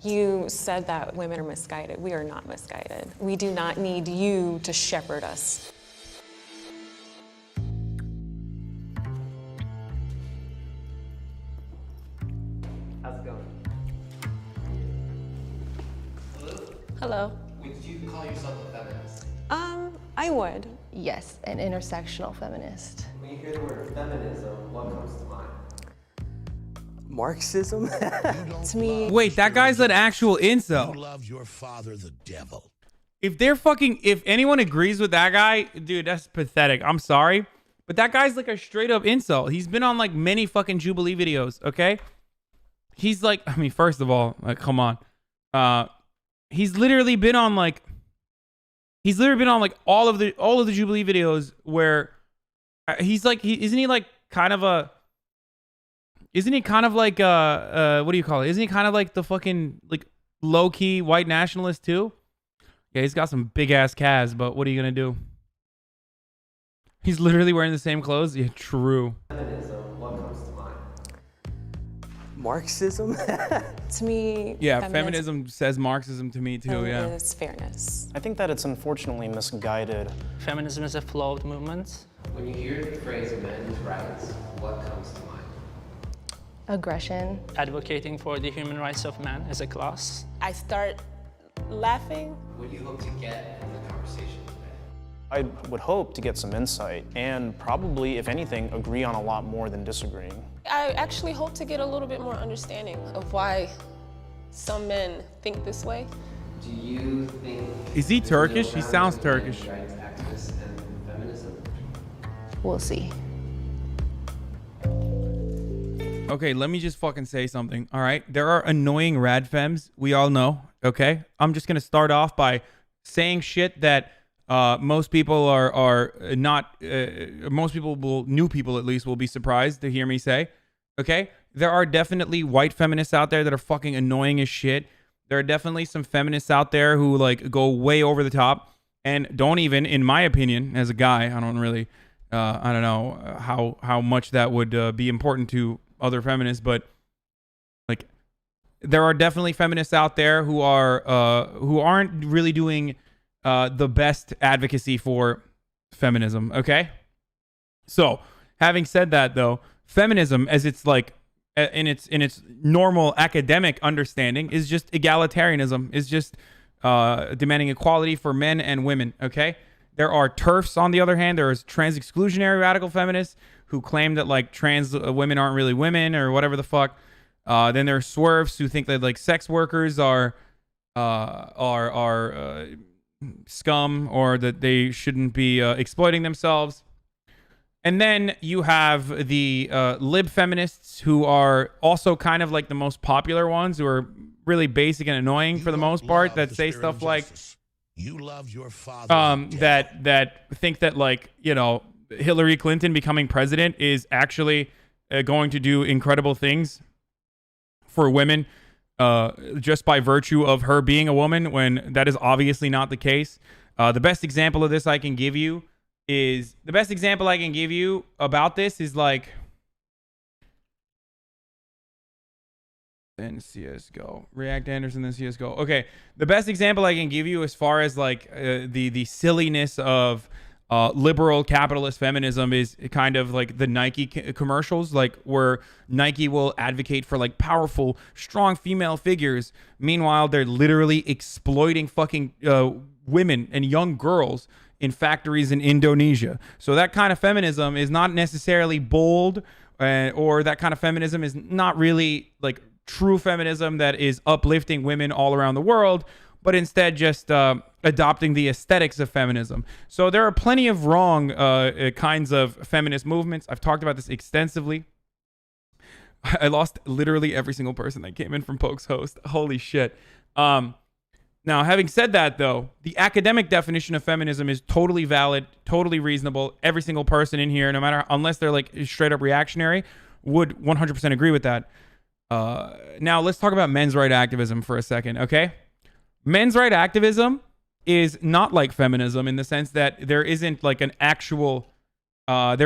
You said that women are misguided. We are not misguided. We do not need you to shepherd us. How's it going? Hello? Hello. Would you call yourself a feminist? I would. Yes, an intersectional feminist. When you hear the word feminism, what comes to mind? Marxism? To me, Wait, that guy's an actual incel. You love your father, the devil. If anyone agrees with that guy, dude, that's pathetic. I'm sorry. But that guy's like a straight up incel. He's been on like many fucking Jubilee videos, okay? He's like, I mean, first of all, like, come on. He's literally been on like all of the Jubilee videos where he's like, isn't he kind of like what do you call it? Isn't he kind of like the fucking like low key white nationalist too? Yeah, he's got some big ass calves, but what are you gonna do? He's literally wearing the same clothes. Yeah, true. Feminism, what comes to mind? Marxism? to me, Yeah, feminism says Marxism to me too. Yeah. is fairness. I think that it's unfortunately misguided. Feminism is a flawed movement. When you hear the phrase men's rights, what comes to mind? Aggression. Advocating for the human rights of man as a class. I start laughing. What do you hope to get from the conversation today? I would hope to get some insight and probably, if anything, agree on a lot more than disagreeing. I actually hope to get a little bit more understanding of why some men think this way. Do you think... Is he Turkish? He sounds Turkish. Rights activists and feminism? We'll see. Okay, let me just fucking say something. All right, there are annoying rad femmes. We all know. Okay, I'm just gonna start off by saying shit that most people are not. Most people new people at least will be surprised to hear me say. Okay, there are definitely white feminists out there that are fucking annoying as shit. There are definitely some feminists out there who like go way over the top and don't even, in my opinion, as a guy, I don't really, I don't know how much that would be important to other feminists, but like there are definitely feminists out there who aren't really doing the best advocacy for feminism. Okay, so having said that, though, feminism, as it's like in its normal academic understanding, is just egalitarianism, is just demanding equality for men and women. Okay, there are TERFs on the other hand. There is trans exclusionary radical feminists who claim that like trans women aren't really women or whatever the fuck. Then there are swerves who think that like sex workers are scum or that they shouldn't be exploiting themselves. And then you have the lib feminists who are also kind of like the most popular ones, who are really basic and annoying for the most part, that say stuff like you love your father. That think that like, you know, Hillary Clinton becoming president is actually going to do incredible things for women just by virtue of her being a woman, when that is obviously not the case. The best example of this I can give you about this is like in CSGO. React Anderson in CSGO. Okay, the best example I can give you as far as like the silliness of liberal capitalist feminism is kind of like the Nike commercials, like where Nike will advocate for like powerful, strong female figures. Meanwhile, they're literally exploiting fucking women and young girls in factories in Indonesia. So that kind of feminism is not necessarily bold, or that kind of feminism is not really like true feminism that is uplifting women all around the world, but instead just adopting the aesthetics of feminism. So there are plenty of wrong kinds of feminist movements. I've talked about this extensively. I lost literally every single person that came in from Poke's host. Holy shit. Now, having said that, though, the academic definition of feminism is totally valid, totally reasonable. Every single person in here, no matter, unless they're like straight up reactionary, would 100% agree with that. Now, let's talk about men's right activism for a second, okay? Men's right activism is not like feminism in the sense that there isn't like an actual, an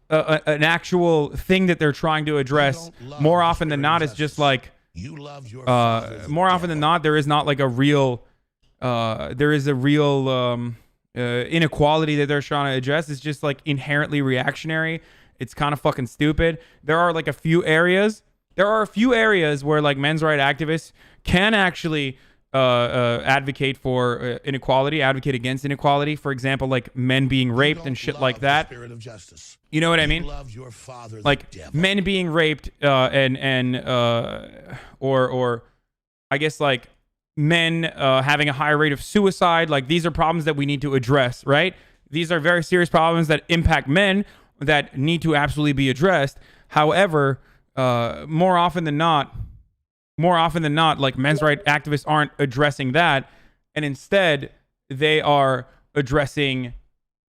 actual thing that they're trying to address. More often than not, it's just like You love your father, the more often than devil. not, there is not like a real, inequality that they're trying to address. It's just like inherently reactionary. It's kind of fucking stupid. There are like a few areas. There are a few areas where like men's rights activists can actually advocate for inequality, advocate against inequality. For example, like men being raped and shit like that. Spirit of justice. You know what I You mean? love your father, the Like devil. men being raped or I guess like men having a higher rate of suicide. Like these are problems that we need to address, right? These are very serious problems that impact men that need to absolutely be addressed. However, more often than not, like men's rights activists aren't addressing that, and instead they are addressing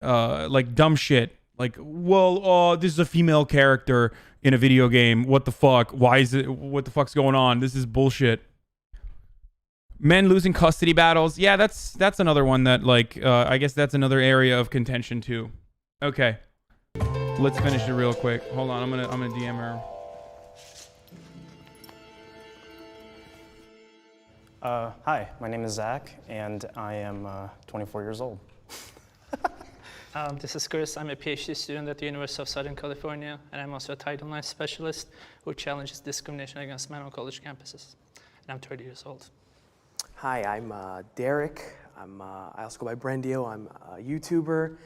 like dumb shit. Like, well, this is a female character in a video game. What the fuck? Why is it? What the fuck's going on? This is bullshit. Men losing custody battles. Yeah, that's another one that like I guess that's another area of contention too. Okay, let's finish it real quick. Hold on, I'm gonna DM her. Hi, my name is Zach, and I am 24 years old. This is Chris. I'm a PhD student at the University of Southern California, and I'm also a Title IX specialist who challenges discrimination against men on college campuses. And I'm 30 years old. Hi, I'm Derek. I also go by Brendio. I'm a YouTuber,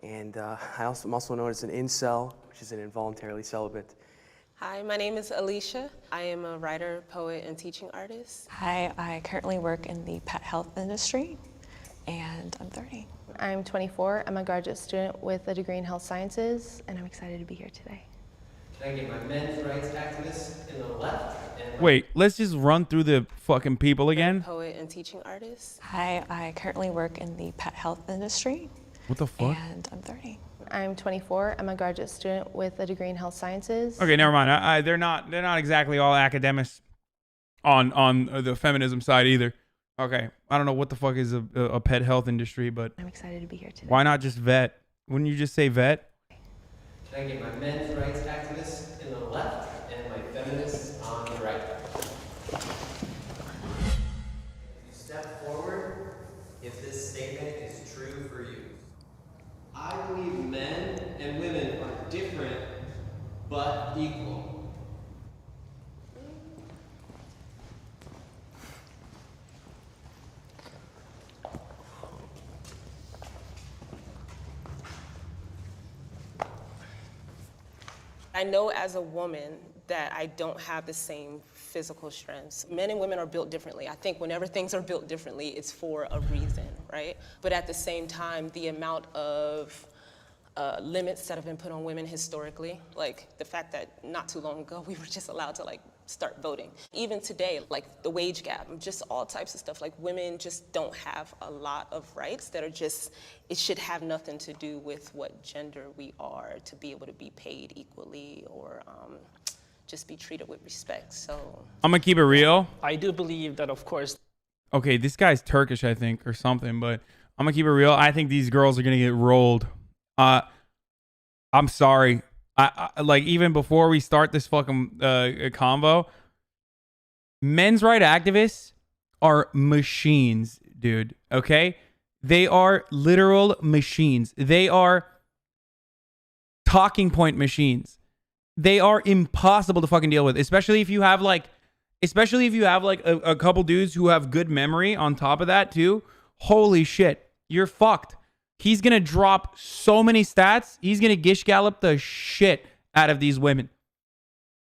and I'm also known as an incel, which is an involuntarily celibate. Hi, my name is Alicia. I am a writer, poet, and teaching artist. Hi, I currently work in the pet health industry, and I'm 30. I'm 24. I'm a graduate student with a degree in health sciences, and I'm excited to be here today. Can I get my men's rights activists in the left? And Wait, let's just run through the fucking people again. Poet and teaching artist. Hi, I currently work in the pet health industry, What the fuck? and I'm 30. I'm 24. I'm a graduate student with a degree in health sciences. Okay, never mind. They're not exactly all academics on the feminism side either. Okay, I don't know what the fuck is a pet health industry, but I'm excited to be here today. why not just vet? Wouldn't you just say vet? can I get my men's rights activists in the left and my feminists on the right? You step forward if this statement is true for you. I believe men and women are different but equal. I know as a woman that I don't have the same physical strengths. Men and women are built differently. I think whenever things are built differently, it's for a reason, right? But at the same time, the amount of limits that have been put on women historically, like the fact that not too long ago, we were just allowed to like start voting. Even today, like the wage gap, just all types of stuff, like women just don't have a lot of rights that are just, it should have nothing to do with what gender we are to be able to be paid equally or just be treated with respect, so. I'm gonna keep it real. I do believe that, of course, Okay, this guy's Turkish, I think, or something, but I'm gonna keep it real. I think these girls are gonna get rolled. I'm sorry. I like even before we start this fucking convo, men's rights activists are machines, dude. Okay, they are literal machines. They are talking point machines. They are impossible to fucking deal with, especially if you have like a couple dudes who have good memory on top of that too. Holy shit, you're fucked. He's going to drop so many stats. He's going to gish gallop the shit out of these women.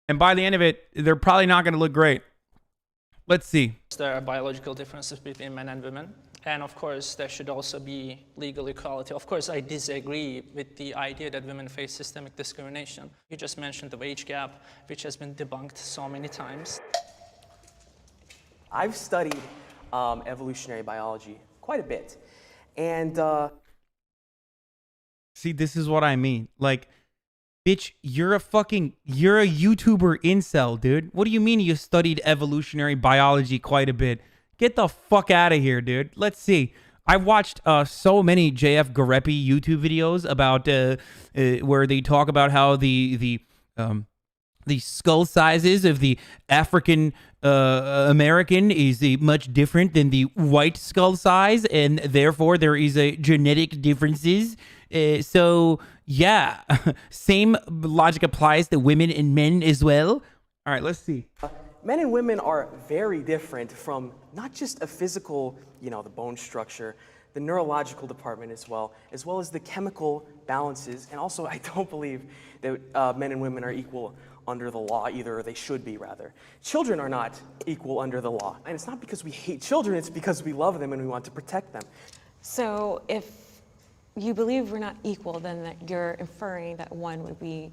And by the end of it, they're probably not going to look great. Let's see. there are biological differences between men and women. And of course, there should also be legal equality. Of course, I disagree with the idea that women face systemic discrimination. You just mentioned the wage gap, which has been debunked so many times. I've studied evolutionary biology quite a bit. And see, this is what I mean. Like, bitch, you're a YouTuber incel, dude. What do you mean you studied evolutionary biology quite a bit? Get the fuck out of here, dude. Let's see. I watched so many JF Garepi YouTube videos about where they talk about how the skull sizes of the African American is a much different than the white skull size, and therefore there is a genetic differences. So yeah, same logic applies to women and men as well. All right, let's see. Men and women are very different from not just a physical, the bone structure, the neurological department as well as the chemical balances. And also, I don't believe that men and women are equal under the law either, or they should be rather. Children are not equal under the law. And it's not because we hate children, it's because we love them and we want to protect them. So if you believe we're not equal, then that you're inferring that one would be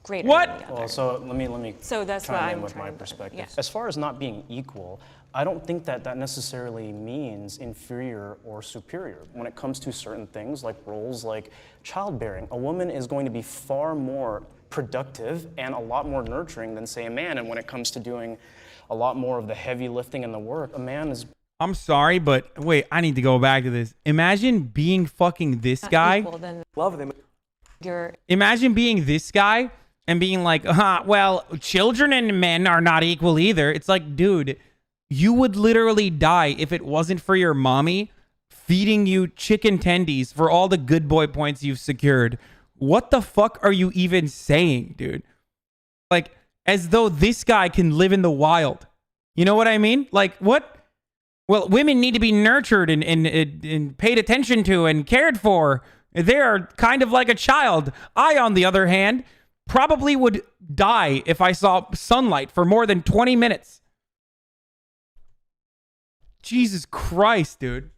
greater What? than the other. Well, so let me So that's what chime in I'm with my trying to- perspective. yeah. As far as not being equal, I don't think that necessarily means inferior or superior. When it comes to certain things like roles like childbearing, a woman is going to be far more productive and a lot more nurturing than, say, a man. And when it comes to doing a lot more of the heavy lifting and the work, a man is... I'm sorry, but wait, I need to go back to this. Imagine being fucking this Not guy. equal, then Love them. you're Imagine being this guy and being like, well, children and men are not equal either. It's like, dude, you would literally die if it wasn't for your mommy feeding you chicken tendies for all the good boy points you've secured. What the fuck are you even saying, dude? Like, as though this guy can live in the wild. You know what I mean? Like, what? Well, women need to be nurtured and paid attention to and cared for. They are kind of like a child. I, on the other hand, probably would die if I saw sunlight for more than 20 minutes. Jesus Christ, dude.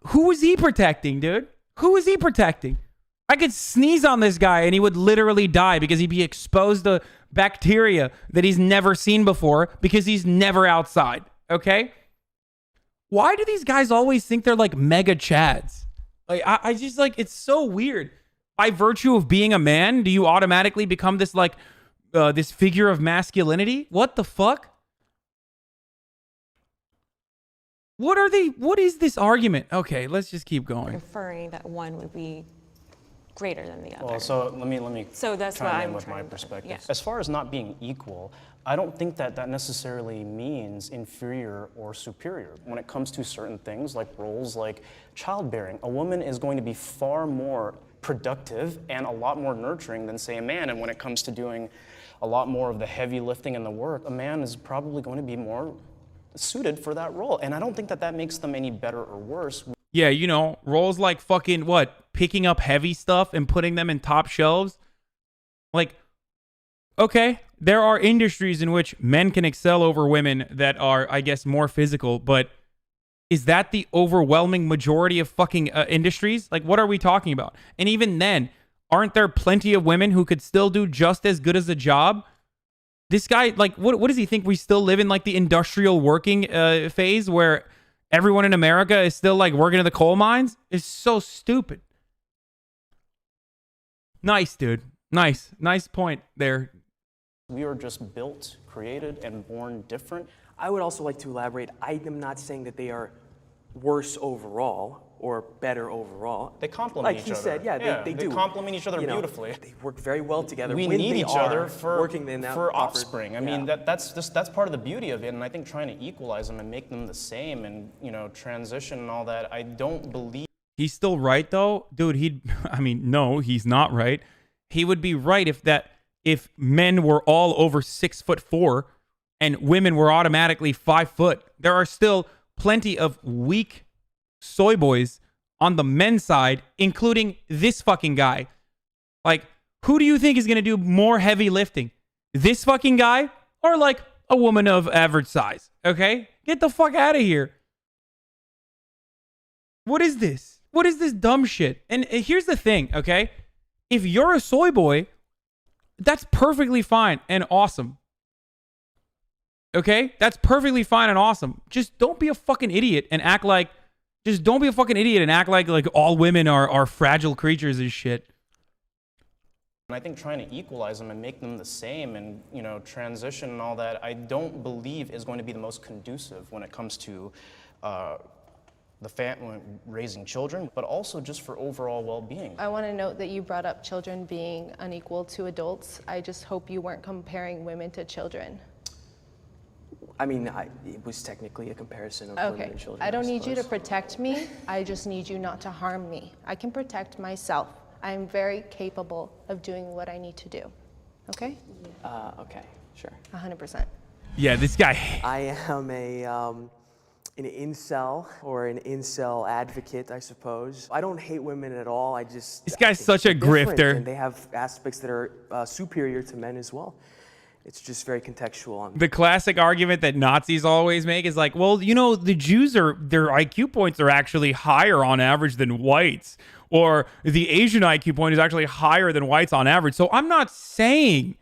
Who is he protecting, dude? Who is he protecting? I could sneeze on this guy and he would literally die because he'd be exposed to bacteria that he's never seen before because he's never outside, okay? Why do these guys always think they're like mega chads? Like, I just like, it's so weird. By virtue of being a man, do you automatically become this like, this figure of masculinity? What the fuck? What is this argument? Okay, let's just keep going. inferring that one would be greater than the other. Well, so let me So that's what chime in I'm with my trying to- perspective. yeah. As far as not being equal, I don't think that necessarily means inferior or superior. When it comes to certain things like roles like childbearing, a woman is going to be far more productive and a lot more nurturing than, say, a man. And when it comes to doing a lot more of the heavy lifting and the work, a man is probably going to be more suited for that role. And I don't think that makes them any better or worse. Yeah, you know, roles like fucking what? Picking up heavy stuff and putting them in top shelves. Like, okay, there are industries in which men can excel over women that are, I guess, more physical, but is that the overwhelming majority of fucking industries? Like, what are we talking about? And even then, aren't there plenty of women who could still do just as good as a job? This guy, like, what does he think? We still live in, like, the industrial working phase where everyone in America is still, like, working in the coal mines? It's so stupid. Nice, dude. Nice. Nice point there. We are just built, created, and born different. I would also like to elaborate. I am not saying that they are worse overall or better overall. They complement like each he other. said, yeah, they do. complement each other You know, beautifully. They work very well together. We when need they each are other for working in that for proper- offspring. I yeah. mean, that's part of the beauty of it. And I think trying to equalize them and make them the same and, you know, transition and all that, I don't believe. He's still right, though? Dude, no, he's not right. He would be right if men were all over 6'4" and women were automatically 5 foot. There are still plenty of weak soy boys on the men's side, including this fucking guy. Like, who do you think is going to do more heavy lifting? This fucking guy or like a woman of average size? Okay? Get the fuck out of here. What is this? What is this dumb shit? And here's the thing, okay? If you're a soy boy, that's perfectly fine and awesome. Okay? That's perfectly fine and awesome. Just don't be a fucking idiot and act like all women are fragile creatures and shit. And I think trying to equalize them and make them the same and, you know, transition and all that, I don't believe is going to be the most conducive when it comes to the family raising children, but also just for overall well-being. I want to note that you brought up children being unequal to adults. I just hope you weren't comparing women to children. I mean, it was technically a comparison of women Okay, and children. I don't need you to suppose. protect me. I just need you not to harm me. I can protect myself. I'm very capable of doing what I need to do. Okay? Okay, sure. 100%. Yeah, this guy. I am an incel or an incel advocate, I suppose. I don't hate women at all. This guy's such a grifter. And they have aspects that are superior to men as well. It's just very contextual. The classic argument that Nazis always make is like, well, you know, the Jews their IQ points are actually higher on average than whites, or the Asian IQ point is actually higher than whites on average. So I'm not saying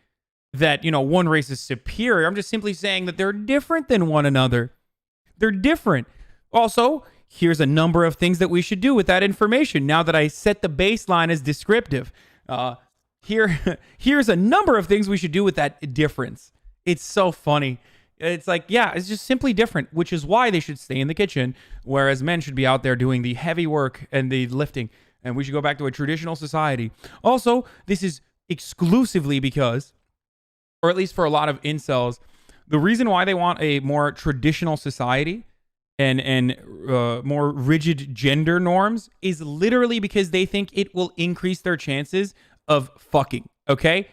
that, you know, one race is superior. I'm just simply saying that they're different than one another. They're different. Also, here's a number of things that we should do with that information now that I set the baseline as descriptive. Here's a number of things we should do with that difference. It's so funny. It's like, yeah, it's just simply different, which is why they should stay in the kitchen, whereas men should be out there doing the heavy work and the lifting, and we should go back to a traditional society. Also, this is exclusively because, or at least for a lot of incels, the reason why they want a more traditional society and more rigid gender norms is literally because they think it will increase their chances of fucking, okay?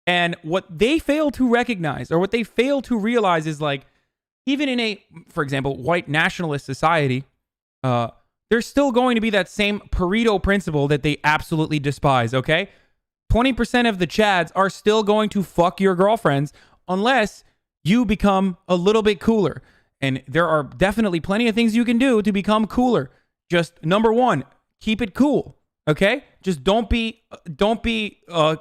And what they fail to recognize, or what they fail to realize, is like, even in a, for example, white nationalist society, there's still going to be that same Pareto principle that they absolutely despise, okay? 20% of the Chads are still going to fuck your girlfriends unless you become a little bit cooler. And there are definitely plenty of things you can do to become cooler. Just number one, keep it cool. Okay? Just don't be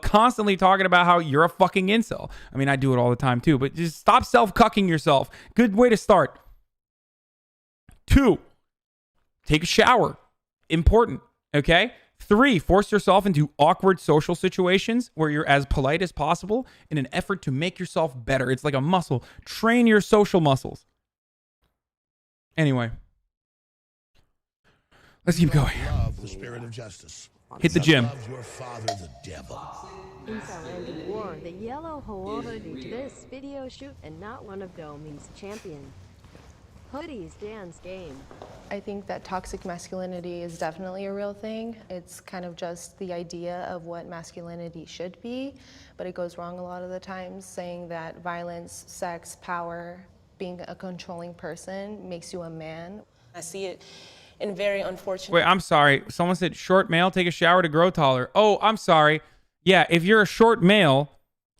constantly talking about how you're a fucking incel. I mean, I do it all the time too, but just stop self-cucking yourself. Good way to start. 2, take a shower. Important. Okay? 3, force yourself into awkward social situations where you're as polite as possible in an effort to make yourself better. It's like a muscle. Train your social muscles. Anyway. Let's keep going. Love the spirit of justice. Hit the gym. Love your father, the devil. Incel ended war. The yellow hoodie to this video shoot and not one of Domi's champion. Hoodies dance game. I think that toxic masculinity is definitely a real thing. It's kind of just the idea of what masculinity should be, but it goes wrong a lot of the times, saying that violence, sex, power, being a controlling person makes you a man. I see it in very unfortunate. Wait, I'm sorry. Someone said short male, take a shower to grow taller. Oh, I'm sorry. Yeah, if you're a short male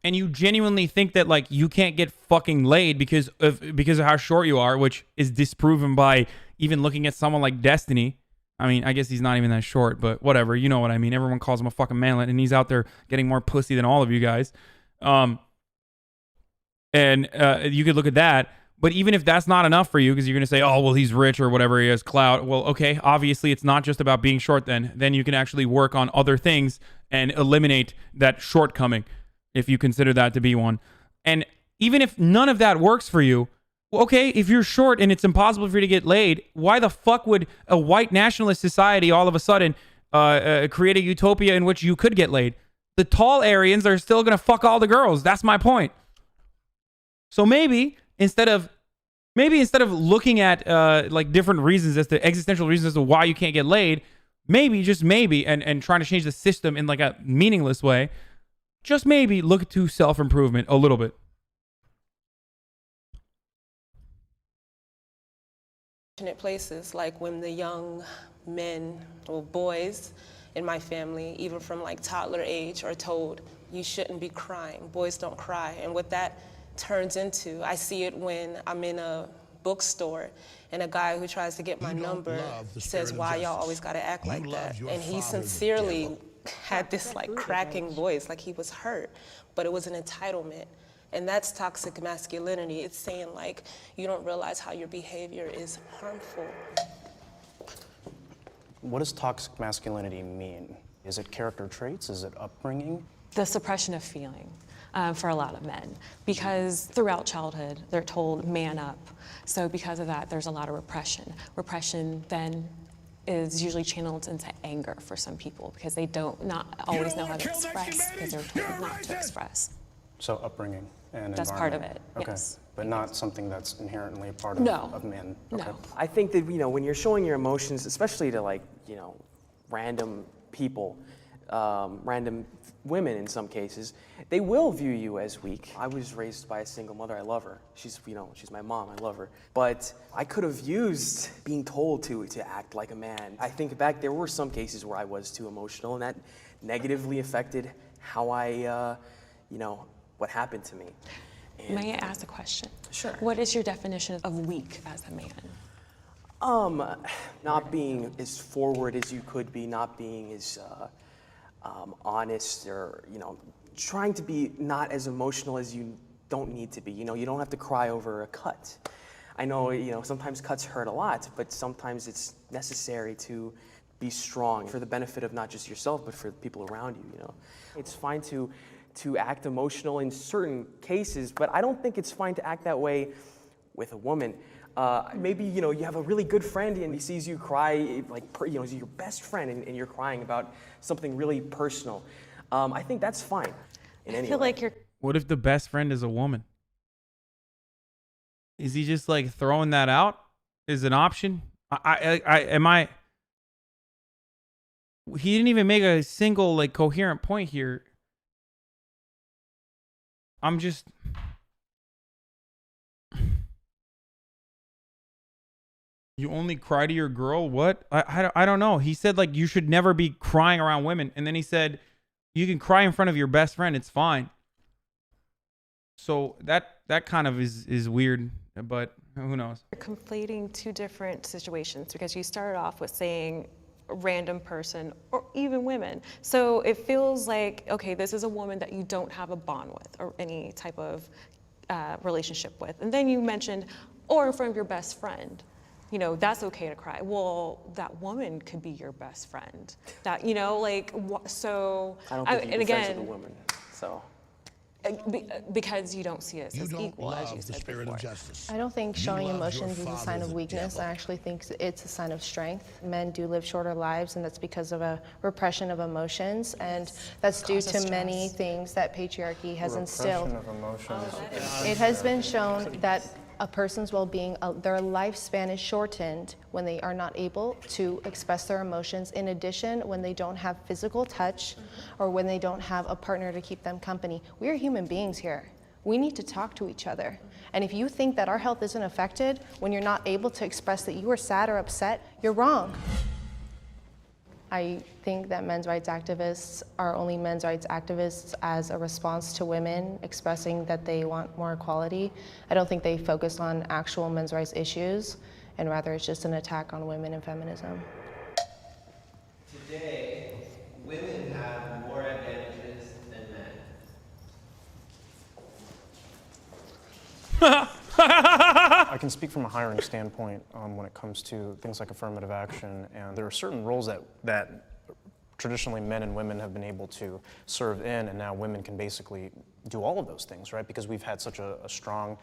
and you genuinely think that like you can't get fucking laid because of how short you are, which is disproven by even looking at someone like Destiny. I mean, I guess he's not even that short, but whatever. You know what I mean. Everyone calls him a fucking manlet, and he's out there getting more pussy than all of you guys. And you could look at that. But even if that's not enough for you, because you're going to say, oh, well, he's rich or whatever, he has clout. Well, okay, obviously it's not just about being short then. Then you can actually work on other things and eliminate that shortcoming if you consider that to be one. And even if none of that works for you, okay, if you're short and it's impossible for you to get laid, why the fuck would a white nationalist society all of a sudden create a utopia in which you could get laid? The tall Aryans are still going to fuck all the girls. That's my point. So maybe instead of looking at like different reasons as to existential reasons as to why you can't get laid, maybe, just maybe, and trying to change the system in like a meaningless way, just maybe look to self-improvement a little bit. Places like when the young men or boys in my family, even from like toddler age, are told you shouldn't be crying. Boys don't cry. And what that turns into, I see it when I'm in a bookstore and a guy who tries to get my number says, why y'all always gotta act like that? And he sincerely had this like cracking voice, like he was hurt, but it was an entitlement. And that's toxic masculinity. It's saying like, you don't realize how your behavior is harmful. What does toxic masculinity mean? Is it character traits? Is it upbringing? The suppression of feeling for a lot of men, because throughout childhood, they're told man up. So because of that, there's a lot of repression. Repression then is usually channeled into anger for some people because they not always know how to express because they're told not to express. So upbringing and That's part of environment. it, Okay. yes. but not something that's inherently a part No. of men. No. I think that, when you're showing your emotions, especially to random people, random women in some cases, they will view you as weak. I was raised by a single mother. I love her. She's my mom. I love her. But I could have used being told to act like a man. I think back, there were some cases where I was too emotional, and that negatively affected how I, what happened to me. And, May I ask a question? Sure. What is your definition of weak as a man? Not being as forward as you could be, not being as honest, or trying to be not as emotional as you don't need to be. You don't have to cry over a cut. I know sometimes cuts hurt a lot, but sometimes it's necessary to be strong for the benefit of not just yourself, but for the people around you. It's fine to act emotional in certain cases, but I don't think it's fine to act that way with a woman. Maybe you have a really good friend and he sees you cry, he's your best friend, and you're crying about something really personal. I think that's fine. I feel like you're. What if the best friend is a woman? Is he just throwing that out as an option? He didn't even make a single coherent point here. I'm just. You only cry to your girl? What? I don't know. He said you should never be crying around women. And then he said you can cry in front of your best friend. It's fine. So that kind of is weird, but who knows? You're conflating two different situations because you started off with saying a random person or even women. So it feels like, okay, this is a woman that you don't have a bond with or any type of relationship with. And then you mentioned, or in front of your best friend. That's okay to cry. Well, that woman could be your best friend. That, so. I don't think you can be friends with a woman, so. Because you don't see it You as don't equal, as love you the said spirit before. of justice. I don't think You showing love your emotions is a sign father of the weakness. devil. I actually think it's a sign of strength. Men do live shorter lives, and that's because of a repression of emotions, and that's due Causes to many stress. things that patriarchy has instilled. Repression of emotions. It has been shown that a person's well-being, their lifespan is shortened when they are not able to express their emotions. In addition, when they don't have physical touch or when they don't have a partner to keep them company. We are human beings here. We need to talk to each other. And if you think that our health isn't affected when you're not able to express that you are sad or upset, you're wrong. I think that men's rights activists are only men's rights activists as a response to women expressing that they want more equality. I don't think they focus on actual men's rights issues, and rather it's just an attack on women and feminism. Today, women have more advantages than men. I can speak from a hiring standpoint when it comes to things like affirmative action, and there are certain roles that traditionally men and women have been able to serve in, and now women can basically do all of those things, right? Because we've had such a strong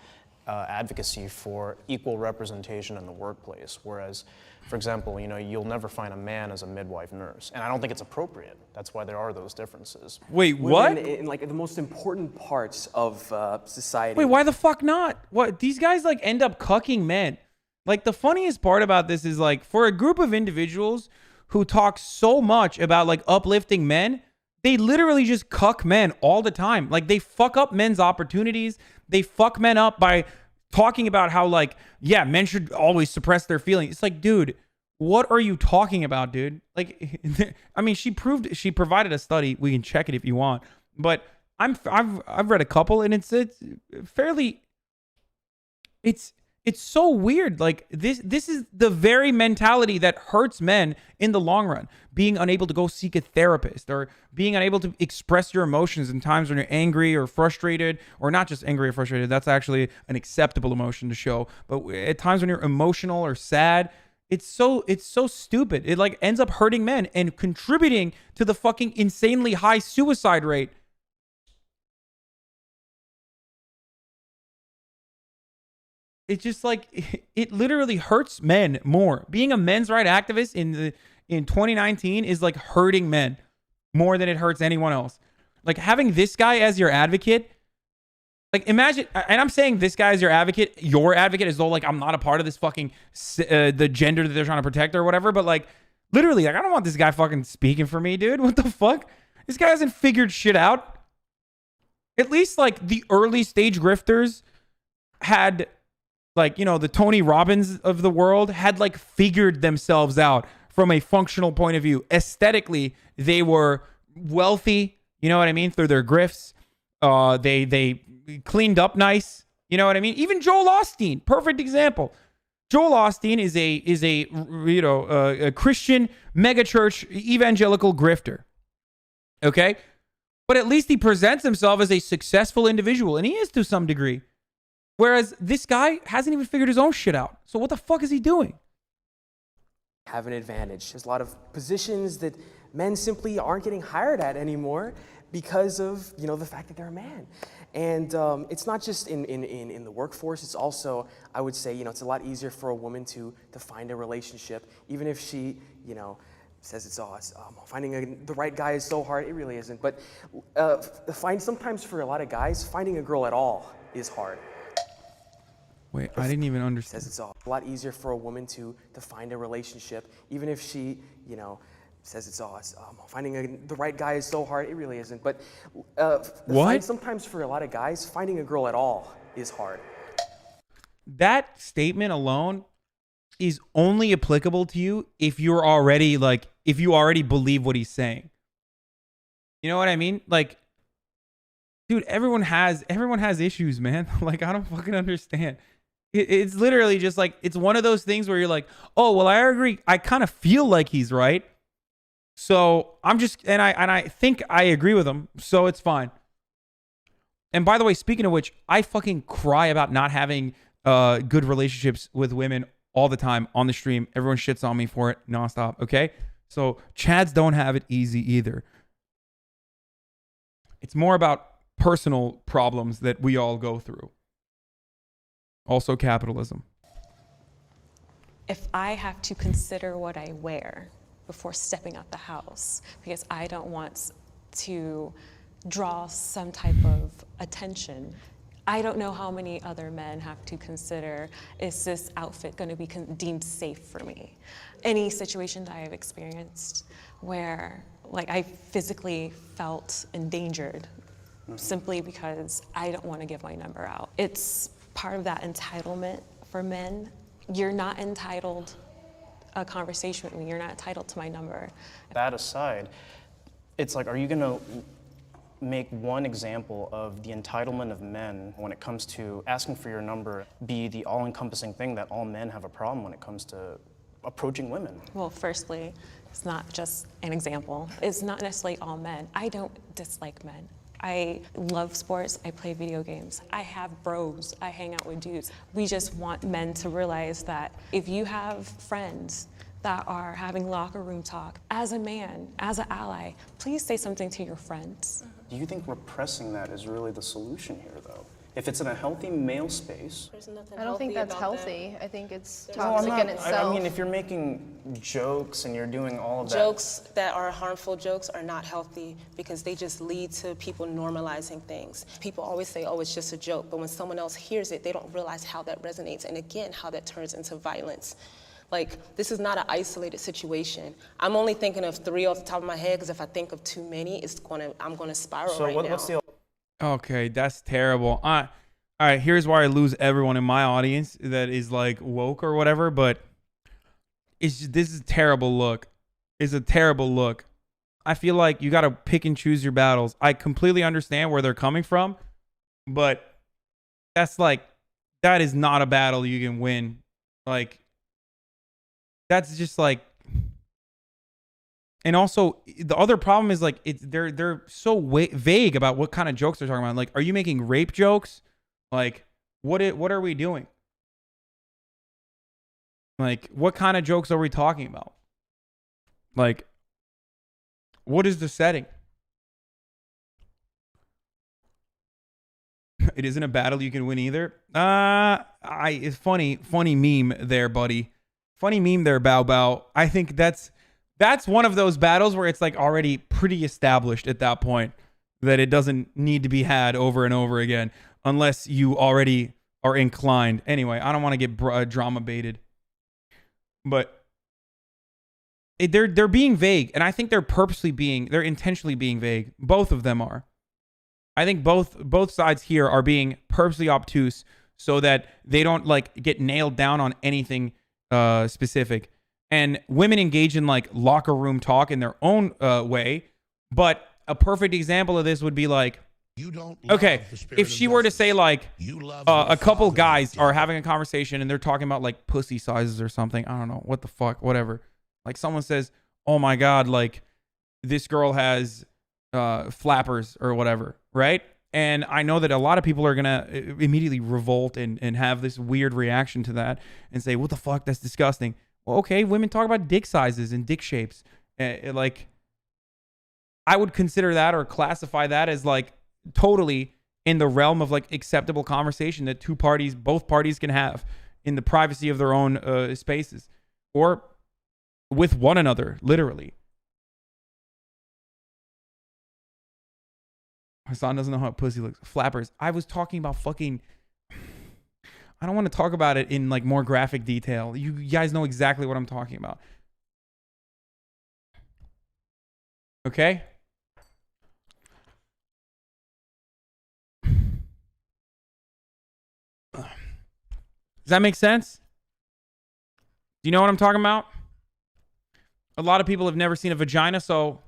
advocacy for equal representation in the workplace. Whereas, for example, you'll never find a man as a midwife nurse, and I don't think it's appropriate. That's why there are those differences. Wait, what? Women in the most important parts of society. Wait, why the fuck not? What? These guys end up cucking men. The funniest part about this is for a group of individuals who talk so much about uplifting men, they literally just cuck men all the time. They fuck up men's opportunities. They fuck men up by talking about how men should always suppress their feelings. It's dude, what are you talking about, dude? I mean, she provided a study. We can check it if you want. But I've read a couple, and it's fairly. It's so weird. This is the very mentality that hurts men in the long run. Being unable to go seek a therapist, or being unable to express your emotions in times when you're angry or frustrated, or not just angry or frustrated. That's actually an acceptable emotion to show. But at times when you're emotional or sad, it's so stupid. It ends up hurting men and contributing to the fucking insanely high suicide rate. It's just it literally hurts men more. Being a men's right activist in 2019 is hurting men more than it hurts anyone else. Having this guy as your advocate Like, imagine, and I'm saying this guy's your advocate, as though like I'm not a part of this fucking the gender that they're trying to protect or whatever. But like, literally, like I don't want this guy fucking speaking for me, dude. What the fuck? This guy hasn't figured shit out. At least like the early stage grifters had, like, you know, the Tony Robbins of the world had like figured themselves out from a functional point of view. Aesthetically, they were wealthy. You know what I mean? Through their grifts, they cleaned up nice. You know what I mean? Even Joel Osteen, perfect example. Joel Osteen is a Christian megachurch evangelical grifter. Okay? But at least he presents himself as a successful individual, and he is to some degree. Whereas this guy hasn't even figured his own shit out. So what the fuck is he doing? Have an advantage. There's a lot of positions that men simply aren't getting hired at anymore because of, you know, the fact that they're a man. And it's not just in the workforce, it's also, I would say, you know, it's a lot easier for a woman to find a relationship, even if she, you know, says it's finding the right guy is so hard. It really isn't. But sometimes for a lot of guys, finding a girl at all is hard. Wait, I didn't even understand. Says it's a lot easier for a woman to find a relationship, even if she, you know, says it's finding the right guy is so hard. It really isn't. But sometimes for a lot of guys, finding a girl at all is hard. That statement alone is only applicable to you if you already believe what he's saying. You know what I mean? Like, dude, everyone has issues, man. Like, I don't fucking understand. It's literally just like, it's one of those things where you're like, oh, well, I agree. I kind of feel like he's right. So I'm just, and I think I agree with him. So it's fine. And by the way, speaking of which, I fucking cry about not having good relationships with women all the time on the stream. Everyone shits on me for it nonstop. Okay. So Chads don't have it easy either. It's more about personal problems that we all go through. Also capitalism. If I have to consider what I wear before stepping out the house, because I don't want to draw some type of attention, I don't know how many other men have to consider, is this outfit going to be deemed safe for me? Any situation that I have experienced where like I physically felt endangered simply because I don't want to give my number out. It's part of that entitlement for men. You're not entitled a conversation with me. You're not entitled to my number. That aside, it's like, are you going to make one example of the entitlement of men when it comes to asking for your number be the all-encompassing thing that all men have a problem when it comes to approaching women? Well, firstly, it's not just an example. It's not necessarily all men. I don't dislike men. I love sports, I play video games, I have bros, I hang out with dudes. We just want men to realize that if you have friends that are having locker room talk, as a man, as an ally, please say something to your friends. Do you think repressing that is really the solution here, though? If it's in a healthy male space. I don't think that's healthy. I think it's No, toxic in itself. I mean, if you're making jokes and you're doing all of that. Jokes that are harmful jokes are not healthy because they just lead to people normalizing things. People always say, oh, it's just a joke. But when someone else hears it, they don't realize how that resonates. And again, how that turns into violence. Like, this is not an isolated situation. I'm only thinking of 3 off the top of my head because if I think of too many, I'm gonna spiral So right now. what's the Okay, that's terrible. All right, here's where I lose everyone in my audience that is like woke or whatever, but this is a terrible look. It's a terrible look. I feel like you got to pick and choose your battles. I completely understand where they're coming from, but that is not a battle you can win. Like, that's just like, and also the other problem is like they're so vague about what kind of jokes they're talking about. Like, are you making rape jokes? Like, what are we doing? Like, what kind of jokes are we talking about? Like, what is the setting? It isn't a battle you can win either. It's funny meme there, buddy. Funny meme there, Bow Bow. I think that's one of those battles where it's like already pretty established at that point that it doesn't need to be had over and over again. unless you already are inclined. Anyway, I don't want to get drama baited, but they're being vague, and I think they're intentionally being vague. Both of them are. I think both sides here are being purposely obtuse so that they don't like get nailed down on anything specific. And women engage in like locker room talk in their own way. But a perfect example of this would be like, okay, if she were to say like a couple guys are having a conversation and they're talking about like pussy sizes or something. I don't know what the fuck, whatever. Like someone says, oh my God, like this girl has flappers or whatever, right? And I know that a lot of people are gonna immediately revolt and have this weird reaction to that and say, what the fuck, that's disgusting. Well, okay, women talk about dick sizes and dick shapes. Like, I would consider that or classify that as like totally in the realm of like acceptable conversation that both parties can have in the privacy of their own spaces or with one another, literally. Hasan doesn't know how pussy looks. Flappers. I was talking about fucking... I don't want to talk about it in like more graphic detail. You guys know exactly what I'm talking about. Okay? Does that make sense? Do you know what I'm talking about? A lot of people have never seen a vagina, so...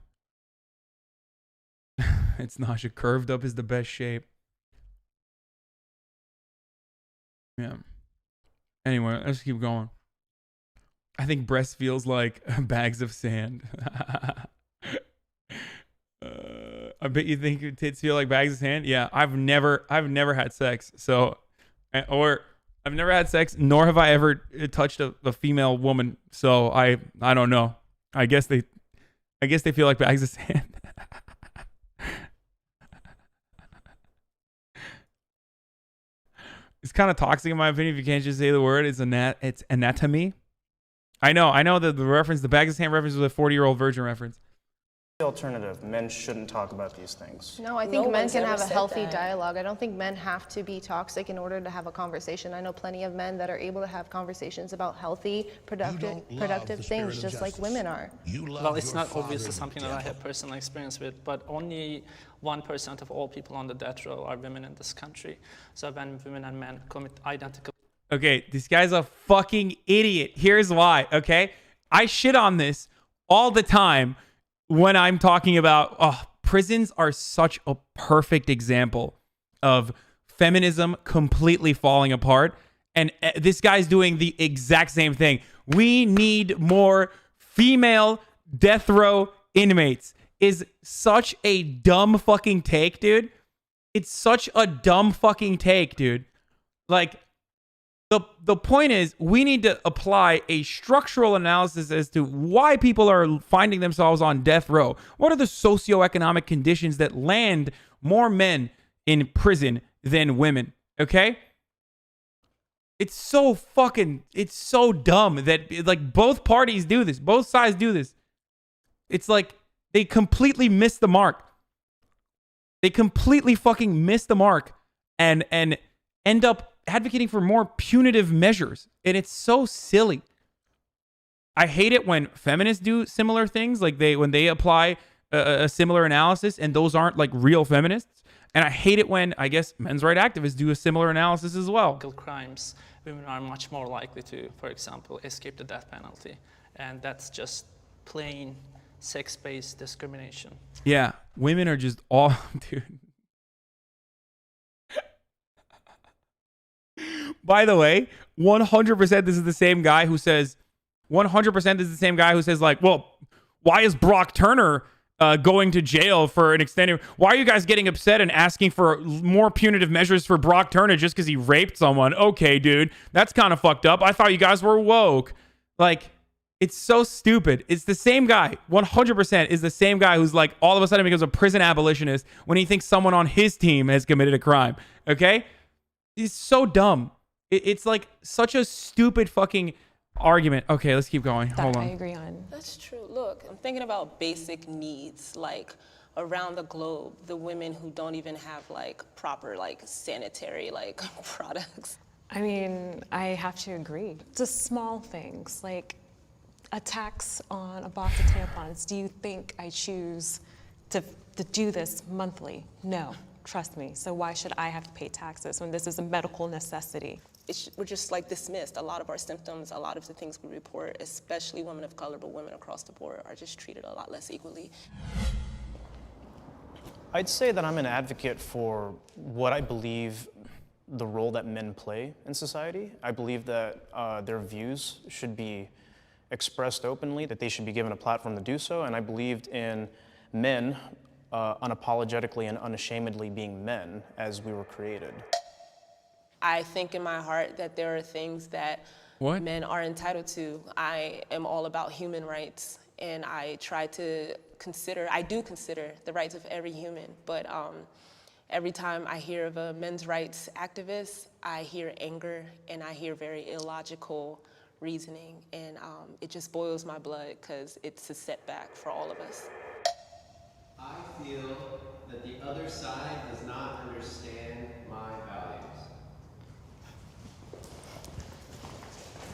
It's Nasha. Curved up is the best shape. Yeah. Anyway, let's keep going. I think breast feels like bags of sand. I bet you think your tits feel like bags of sand. Yeah, I've never had sex. So, or I've never had sex, nor have I ever touched a female woman. So I don't know. I guess they feel like bags of sand. It's kind of toxic in my opinion if you can't just say the word. It's anatomy. I know that the reference, the bags of sand reference was a 40-year-old virgin reference. The alternative, men shouldn't talk about these things. No, I think men can have a healthy dialogue. I don't think men have to be toxic in order to have a conversation. I know plenty of men that are able to have conversations about healthy, productive things, just like women are. Well, it's not obviously something that I have personal experience with, but only 1% of all people on the death row are women in this country. So when women and men commit identical... Okay, this guy's a fucking idiot. Here's why, okay? I shit on this all the time when I'm talking about, prisons are such a perfect example of feminism completely falling apart. And this guy's doing the exact same thing. We need more female death row inmates. Is such a dumb fucking take, dude. It's such a dumb fucking take, dude. Like, the point is, we need to apply a structural analysis as to why people are finding themselves on death row. What are the socioeconomic conditions that land more men in prison than women? Okay? It's so dumb that like both parties do this. Both sides do this. It's like they completely miss the mark. They completely fucking miss the mark and end up advocating for more punitive measures. And it's so silly. I hate it when feminists do similar things, like when they apply a similar analysis and those aren't like real feminists. And I hate it when, I guess, men's rights activists do a similar analysis as well. Crimes, women are much more likely to, for example, escape the death penalty. And that's just plain sex-based discrimination. Yeah, women are just all, dude. By the way, 100% this is the same guy who says, 100% this is the same guy who says like, well, why is Brock Turner going to jail for an extended, why are you guys getting upset and asking for more punitive measures for Brock Turner just because he raped someone? Okay, dude, that's kind of fucked up. I thought you guys were woke. Like, it's so stupid. It's the same guy, 100% is the same guy who's like all of a sudden becomes a prison abolitionist when he thinks someone on his team has committed a crime. Okay? It's so dumb. It's like such a stupid fucking argument. Okay, let's keep going. Hold on. I agree on. That's true. Look, I'm thinking about basic needs like around the globe, the women who don't even have like proper like sanitary like products. I mean, I have to agree. Just small things like a tax on a box of tampons. Do you think I choose to do this monthly? No, trust me. So why should I have to pay taxes when this is a medical necessity? We're just like dismissed. A lot of our symptoms, a lot of the things we report, especially women of color, but women across the board, are just treated a lot less equally. I'd say that I'm an advocate for what I believe the role that men play in society. I believe that their views should be expressed openly, that they should be given a platform to do so, and I believed in men unapologetically and unashamedly being men as we were created. I think in my heart that there are things that men are entitled to. I am all about human rights, and I do consider the rights of every human, but every time I hear of a men's rights activist, I hear anger and I hear very illogical reasoning, and it just boils my blood because it's a setback for all of us. I feel that the other side does not understand my values.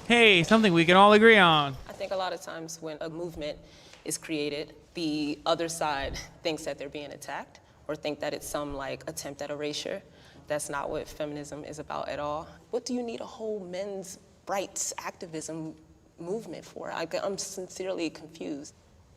Hey, something we can all agree on. I think a lot of times when a movement is created, the other side thinks that they're being attacked or think that it's some like attempt at erasure. That's not what feminism is about at all. What do you need a whole men's rights activism movement for? I'm sincerely confused.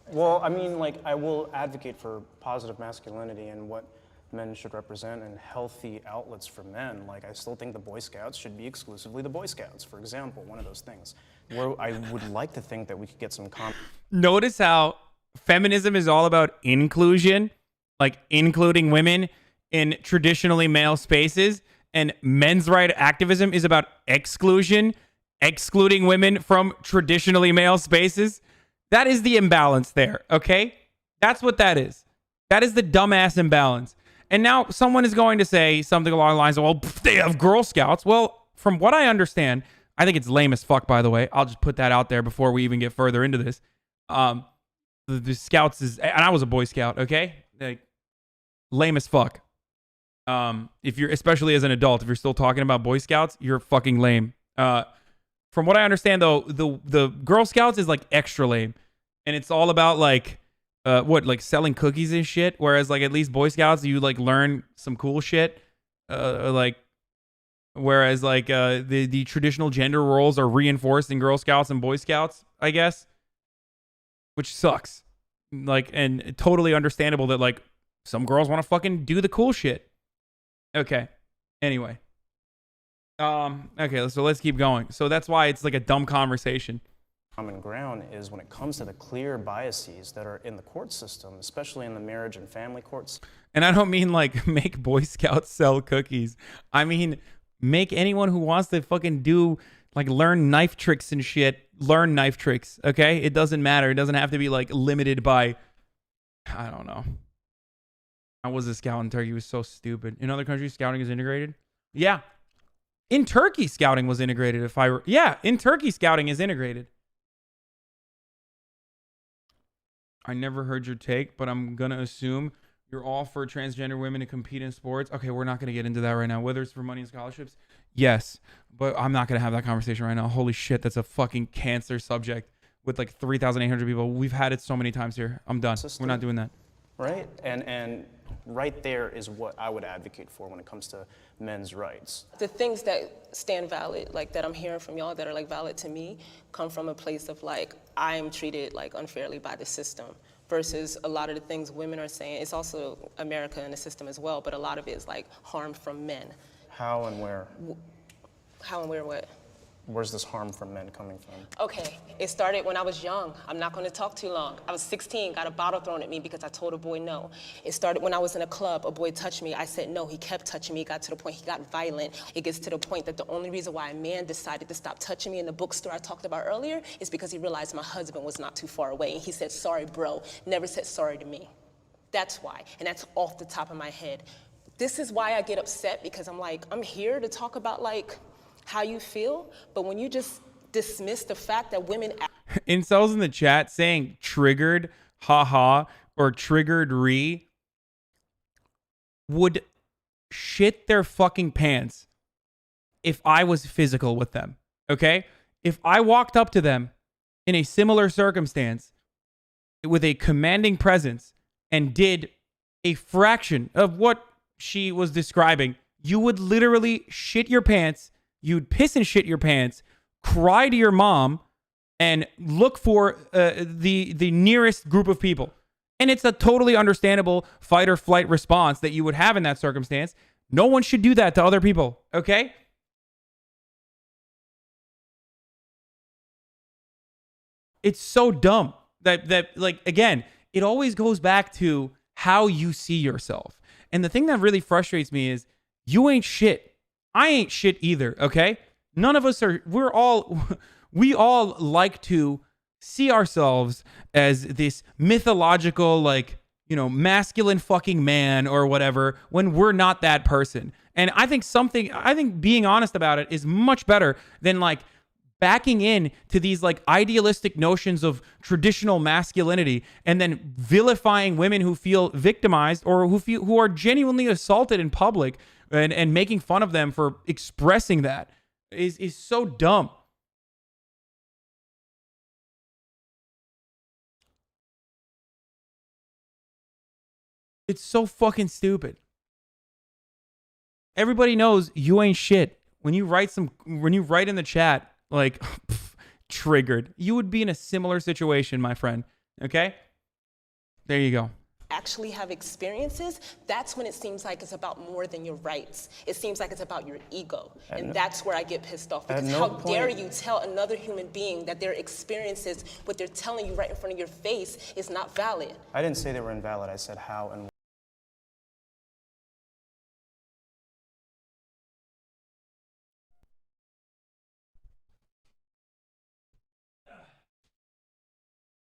Well, I mean, like, I will advocate for positive masculinity and what men should represent and healthy outlets for men. Like, I still think the Boy Scouts should be exclusively the Boy Scouts, for example, one of those things. Where I would like to think that we could get some Notice how feminism is all about inclusion, like including women in traditionally male spaces, and men's right activism is about exclusion, excluding women from traditionally male spaces. That is the imbalance there, okay? That's what that is. That is the dumbass imbalance. And now someone is going to say something along the lines of, well, they have Girl Scouts. Well, from what I understand, I think it's lame as fuck, by the way. I'll just put that out there before we even get further into this. The Scouts is, and I was a Boy Scout, okay? Like, lame as fuck. If you're, especially as an adult, if you're still talking about Boy Scouts, you're fucking lame. From what I understand, though, the Girl Scouts is like extra lame, and it's all about like like selling cookies and shit. Whereas like at least Boy Scouts, you like learn some cool shit. Whereas like the traditional gender roles are reinforced in Girl Scouts and Boy Scouts, I guess, which sucks. Like, and totally understandable that like some girls want to fucking do the cool shit. Okay. Anyway. Okay, so let's keep going. So that's why it's like a dumb conversation. Common ground is when it comes to the clear biases that are in the court system, especially in the marriage and family courts. And I don't mean like make Boy Scouts sell cookies. I mean make anyone who wants to fucking do like learn knife tricks and shit, learn knife tricks, okay? It doesn't matter. It doesn't have to be like limited by, I don't know. I was a scout in Turkey. It was so stupid. In other countries, scouting is integrated. Yeah. In Turkey, scouting was integrated. In Turkey, scouting is integrated. I never heard your take, but I'm going to assume you're all for transgender women to compete in sports. Okay, we're not going to get into that right now. Whether it's for money and scholarships, yes. But I'm not going to have that conversation right now. Holy shit, that's a fucking cancer subject with like 3,800 people. We've had it so many times here. I'm done. We're not doing that. Right? And right there is what I would advocate for when it comes to men's rights. The things that stand valid, like that I'm hearing from y'all that are like valid to me, come from a place of like, I'm treated like unfairly by the system versus a lot of the things women are saying. It's also America and the system as well, but a lot of it is like harm from men. How and where? How and where what? Where's this harm from men coming from? Okay, it started when I was young. I'm not gonna talk too long. I was 16, got a bottle thrown at me because I told a boy no. It started when I was in a club, a boy touched me. I said no, he kept touching me. It got to the point he got violent. It gets to the point that the only reason why a man decided to stop touching me in the bookstore I talked about earlier is because he realized my husband was not too far away. And he said, sorry, bro, never said sorry to me. That's why, and that's off the top of my head. This is why I get upset, because I'm like, I'm here to talk about like how you feel, but when you just dismiss the fact that women... Incels in the chat saying triggered, haha, or triggered re would shit their fucking pants if I was physical with them. Okay? If I walked up to them in a similar circumstance with a commanding presence and did a fraction of what she was describing, you would literally shit your pants. You'd piss and shit your pants, cry to your mom, and look for the nearest group of people. And it's a totally understandable fight or flight response that you would have in that circumstance. No one should do that to other people, okay? It's so dumb that like, again, it always goes back to how you see yourself. And the thing that really frustrates me is you ain't shit. I ain't shit either, okay? None of us are, we all like to see ourselves as this mythological, like, you know, masculine fucking man or whatever when we're not that person. And I think being honest about it is much better than like backing in to these like idealistic notions of traditional masculinity and then vilifying women who feel victimized or who are genuinely assaulted in public and making fun of them for expressing that is so dumb. It's so fucking stupid. Everybody knows you ain't shit. When you write in the chat, like, triggered, you would be in a similar situation, my friend. Okay? There you go. Actually have experiences, that's when it seems like it's about more than your rights. It seems like it's about your ego. And that's where I get pissed off. Because how dare you tell another human being that their experiences, what they're telling you right in front of your face, is not valid. I didn't say they were invalid. I said how and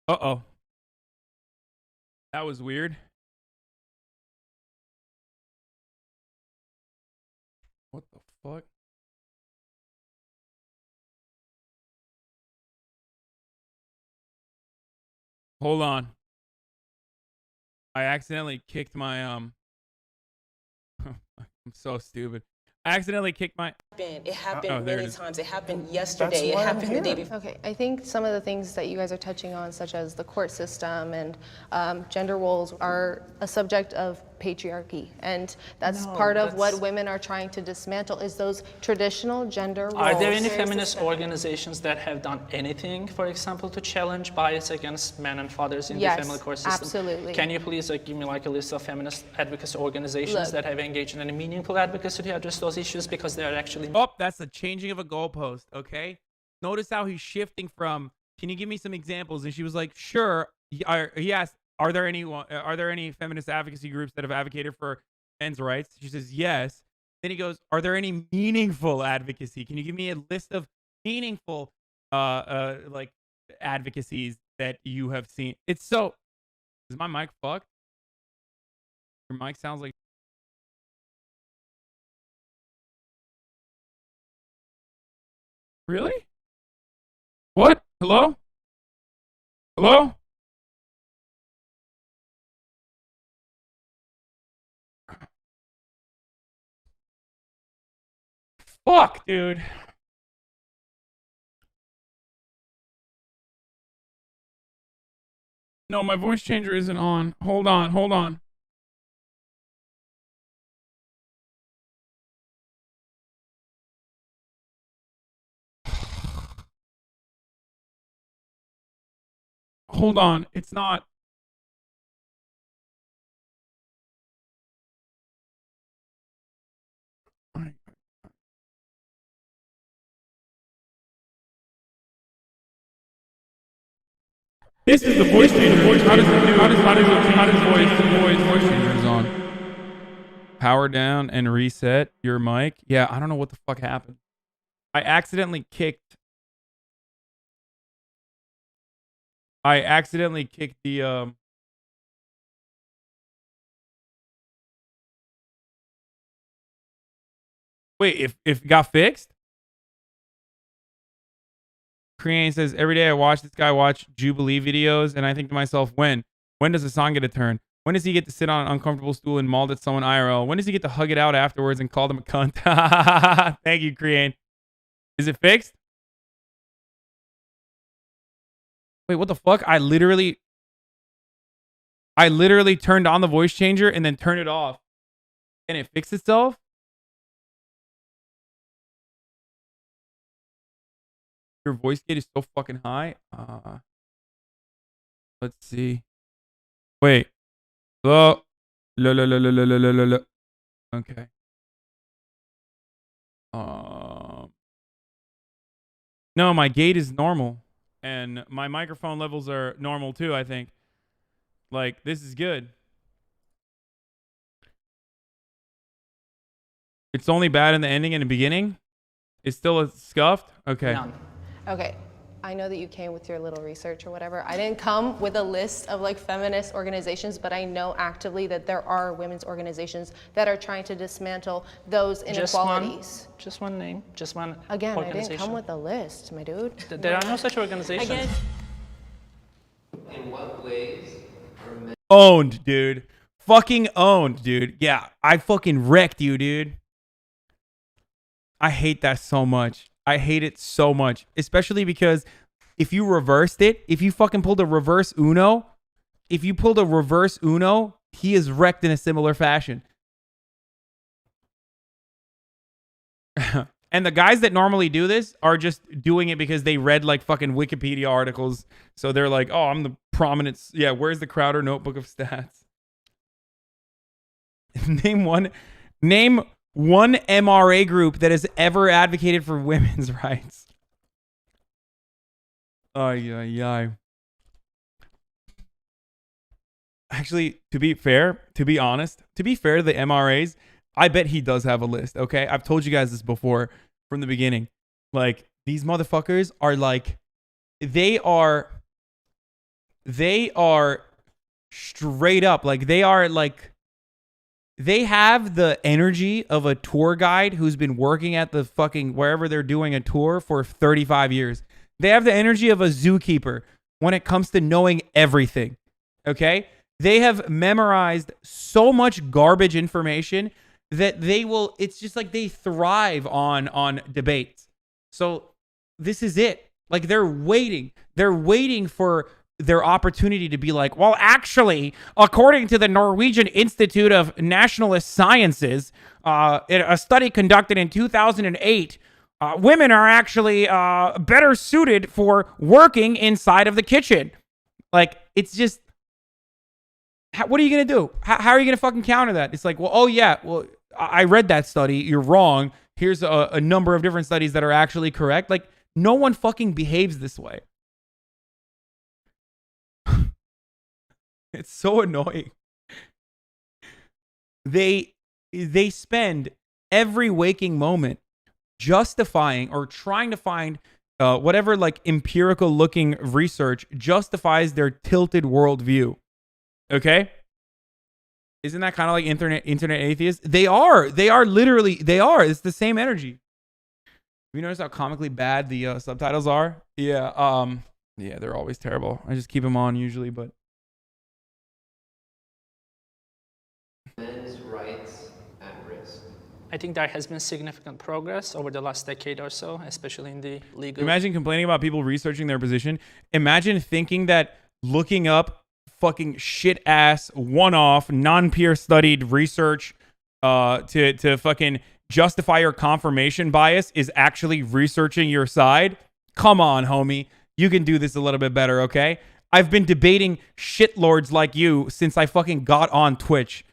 Uh-oh. That was weird. What the fuck? Hold on. I accidentally kicked my I'm so stupid. I accidentally kicked my It happened many times. It happened yesterday. That's It why I'm happened the here. day before. Okay, I think some of the things that you guys are touching on, such as the court system and gender roles, are a subject of patriarchy, and that's part of what women are trying to dismantle, is those traditional gender roles. Are there any feminist organizations that have done anything, for example, to challenge bias against men and fathers in the family court system? Absolutely. Can you please give me like a list of feminist advocacy organizations Look. that have engaged in any meaningful advocacy to address those issues, because they are actually... Oh, that's the changing of a goalpost, okay? Notice how he's shifting from, can you give me some examples? And she was like, sure. He asked, are there any feminist advocacy groups that have advocated for men's rights? She says, yes. Then he goes, are there any meaningful advocacy? Can you give me a list of meaningful like advocacies that you have seen? It's so... Is my mic fucked? Your mic sounds like... Really? What? Hello? Hello? Fuck, dude. No, my voice changer isn't on. Hold on, hold on. Hold on, it's not. This is the voice changer. How does voice changer is on? Power down and reset your mic. Yeah, I don't know what the fuck happened. I accidentally kicked the Wait, if it got fixed? Crean says, every day I watch this guy watch Jubilee videos and I think to myself, when does the song get a turn? When does he get to sit on an uncomfortable stool and maul at someone IRL? When does he get to hug it out afterwards and call them a cunt? Thank you, Creane. Is it fixed? Wait, what the fuck? I literally turned on the voice changer and then turned it off. And it fixed itself? Your voice gate is so fucking high. Let's see. Wait. Oh. Okay. No, my gate is normal. And my microphone levels are normal too, I think. Like, this is good. It's only bad in the ending and the beginning? It's still a scuffed? Okay. None. Okay, I know that you came with your little research or whatever. I didn't come with a list of like feminist organizations, but I know actively that there are women's organizations that are trying to dismantle those inequalities. Just one name, just one Again, I organization. didn't come with a list, my dude. There are no such organizations. Again, In what ways are men Owned, dude. Fucking owned, dude. Yeah, I fucking wrecked you, dude. I hate that so much. I hate it so much. Especially because if you reversed it, if you fucking pulled a reverse Uno, he is wrecked in a similar fashion. And the guys that normally do this are just doing it because they read like fucking Wikipedia articles. So they're like, oh, I'm the prominent. Yeah, where's the Crowder Notebook of Stats? Name one MRA group that has ever advocated for women's rights. Ay, ay, ay. Actually, to be fair to the MRAs, I bet he does have a list, okay? I've told you guys this before from the beginning. Like, these motherfuckers are like, they are straight up, like, they have the energy of a tour guide who's been working at the fucking wherever they're doing a tour for 35 years. They have the energy of a zookeeper when it comes to knowing everything, okay? They have memorized so much garbage information that it's just like they thrive on debates. So this is it. Like, they're waiting for their opportunity to be like, well, actually, according to the Norwegian Institute of Nationalist Sciences, a study conducted in 2008, women are actually better suited for working inside of the kitchen. Like, it's just, what are you going to do? How are you going to fucking counter that? It's like, well, oh yeah, well, I read that study. You're wrong. Here's a number of different studies that are actually correct. Like, no one fucking behaves this way. It's so annoying. They spend every waking moment justifying or trying to find whatever like empirical looking research justifies their tilted worldview. Okay? Isn't that kind of like internet atheists? They are literally. It's the same energy. You notice how comically bad the subtitles are? Yeah. Yeah, they're always terrible. I just keep them on usually, but men's rights at risk? I think there has been significant progress over the last decade or so, especially in the legal. Imagine complaining about people researching their position. Imagine thinking that looking up fucking shit ass one-off non-peer studied research to fucking justify your confirmation bias is actually researching your side. Come on, homie. You can do this a little bit better, okay? I've been debating shitlords like you since I fucking got on Twitch.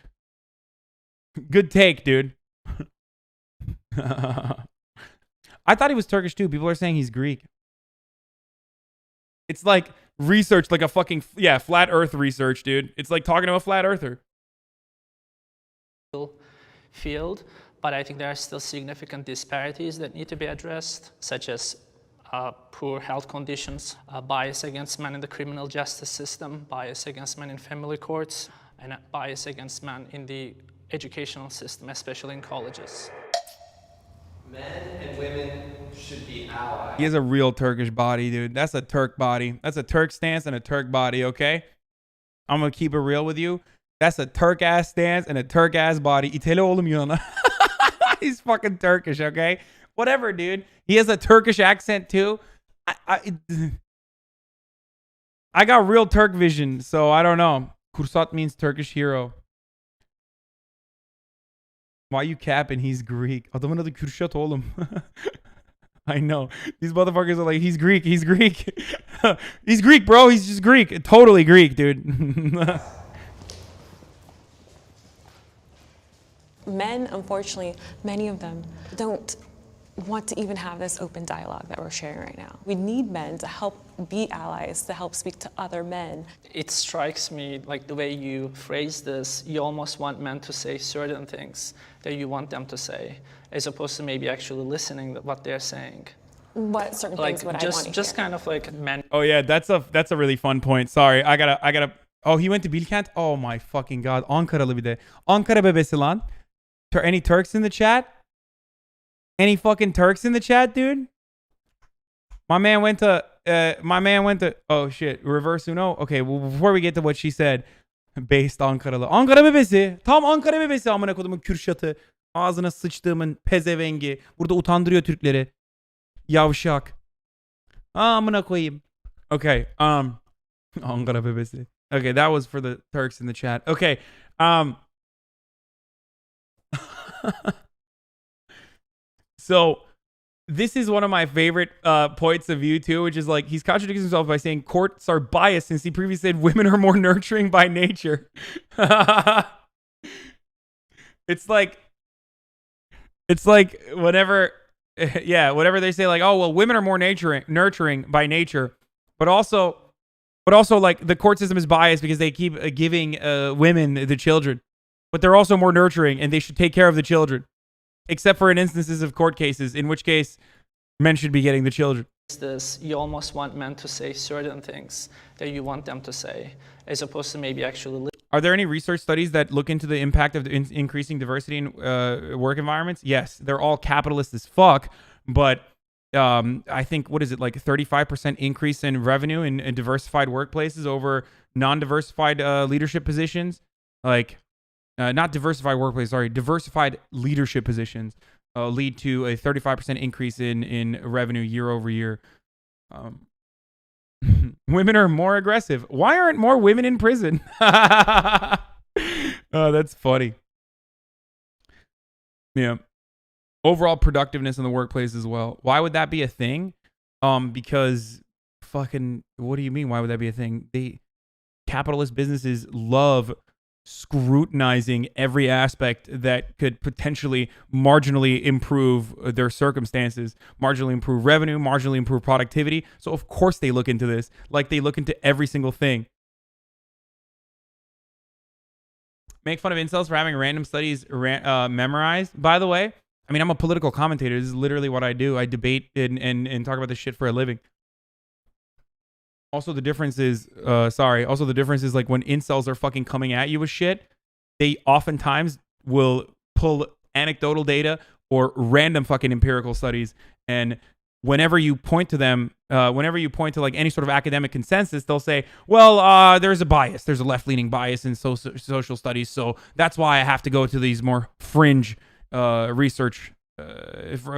Good take, dude. I thought he was Turkish too. People are saying he's Greek. It's like research, like a fucking, yeah, flat earth research, dude. It's like talking to a flat earther. Field, but I think there are still significant disparities that need to be addressed, such as poor health conditions, bias against men in the criminal justice system, bias against men in family courts, and bias against men in the educational system, especially in colleges. Men and women should be allies. He has a real Turkish body, dude. That's a Turk body. That's a Turk stance and a Turk body, okay? I'm going to keep it real with you. That's a Turk ass stance and a Turk ass body. İtele oğlum Yunan'a. He's fucking Turkish, okay? Whatever, dude. He has a Turkish accent too. I got real Turk vision, so I don't know. Kursat means Turkish hero. Why you capping? He's Greek. Adamın adı Kürşat oğlum. I know. These motherfuckers are like, he's Greek. He's Greek. He's Greek, bro. He's just Greek. Totally Greek, dude. Men, unfortunately, many of them don't want to even have this open dialogue that we're sharing right now. We need men to help be allies, to help speak to other men. It strikes me like the way you phrase this, you almost want men to say certain things that you want them to say, as opposed to maybe actually listening to what they're saying. What certain Like things would I want to just hear? kind of like men. Oh yeah, that's a really fun point. Sorry, I gotta. Oh, he went to Bilkent. Oh my fucking god, Ankaralı bir de. Ankara bebesi lan. Any Turks in the chat? Any fucking Turks in the chat, dude? My man went to. Oh shit, reverse Uno. Okay, well before we get to what she said, based Ankaralı. Ankara bebesi. Tam Ankara bebesi amına kodumun Kürşat'ı. Ağzına sıçtığımın pezevengi. Burada utandırıyor Türkleri. Yavşak. Amına koyayım. Okay, Ankara bebesi. Okay, that was for the Turks in the chat. Okay, so this is one of my favorite points of view too, which is like he's contradicting himself by saying courts are biased since he previously said women are more nurturing by nature. It's like whenever they say like, oh well, women are more nurturing by nature, but also like the court system is biased because they keep giving women the children, but they're also more nurturing and they should take care of the children, except for in instances of court cases, in which case men should be getting the children. This, you almost want men to say certain things that you want them to say, as opposed to maybe actually. Are there any research studies that look into the impact of increasing diversity in work environments? Yes, they're all capitalist as fuck, but I think, what is it, like a 35% increase in revenue in diversified workplaces over non-diversified leadership positions? Like, not diversified workplaces, sorry, diversified leadership positions lead to a 35% increase in revenue year over year. Women are more aggressive. Why aren't more women in prison? Oh, that's funny. Yeah. Overall productiveness in the workplace as well. Why would that be a thing? Because fucking, what do you mean? Why would that be a thing? Capitalist businesses love scrutinizing every aspect that could potentially marginally improve their circumstances, marginally improve revenue, marginally improve productivity. So of course they look into this, like they look into every single thing. Make fun of incels for having random studies memorized. By the way, I mean, I'm a political commentator. This is literally what I do. I debate and talk about this shit for a living. Also, the difference is, also the difference is like when incels are fucking coming at you with shit, they oftentimes will pull anecdotal data or random fucking empirical studies. And whenever you point to them, whenever you point to like any sort of academic consensus, they'll say, well, there's a bias. There's a left-leaning bias in social studies. So that's why I have to go to these more fringe research,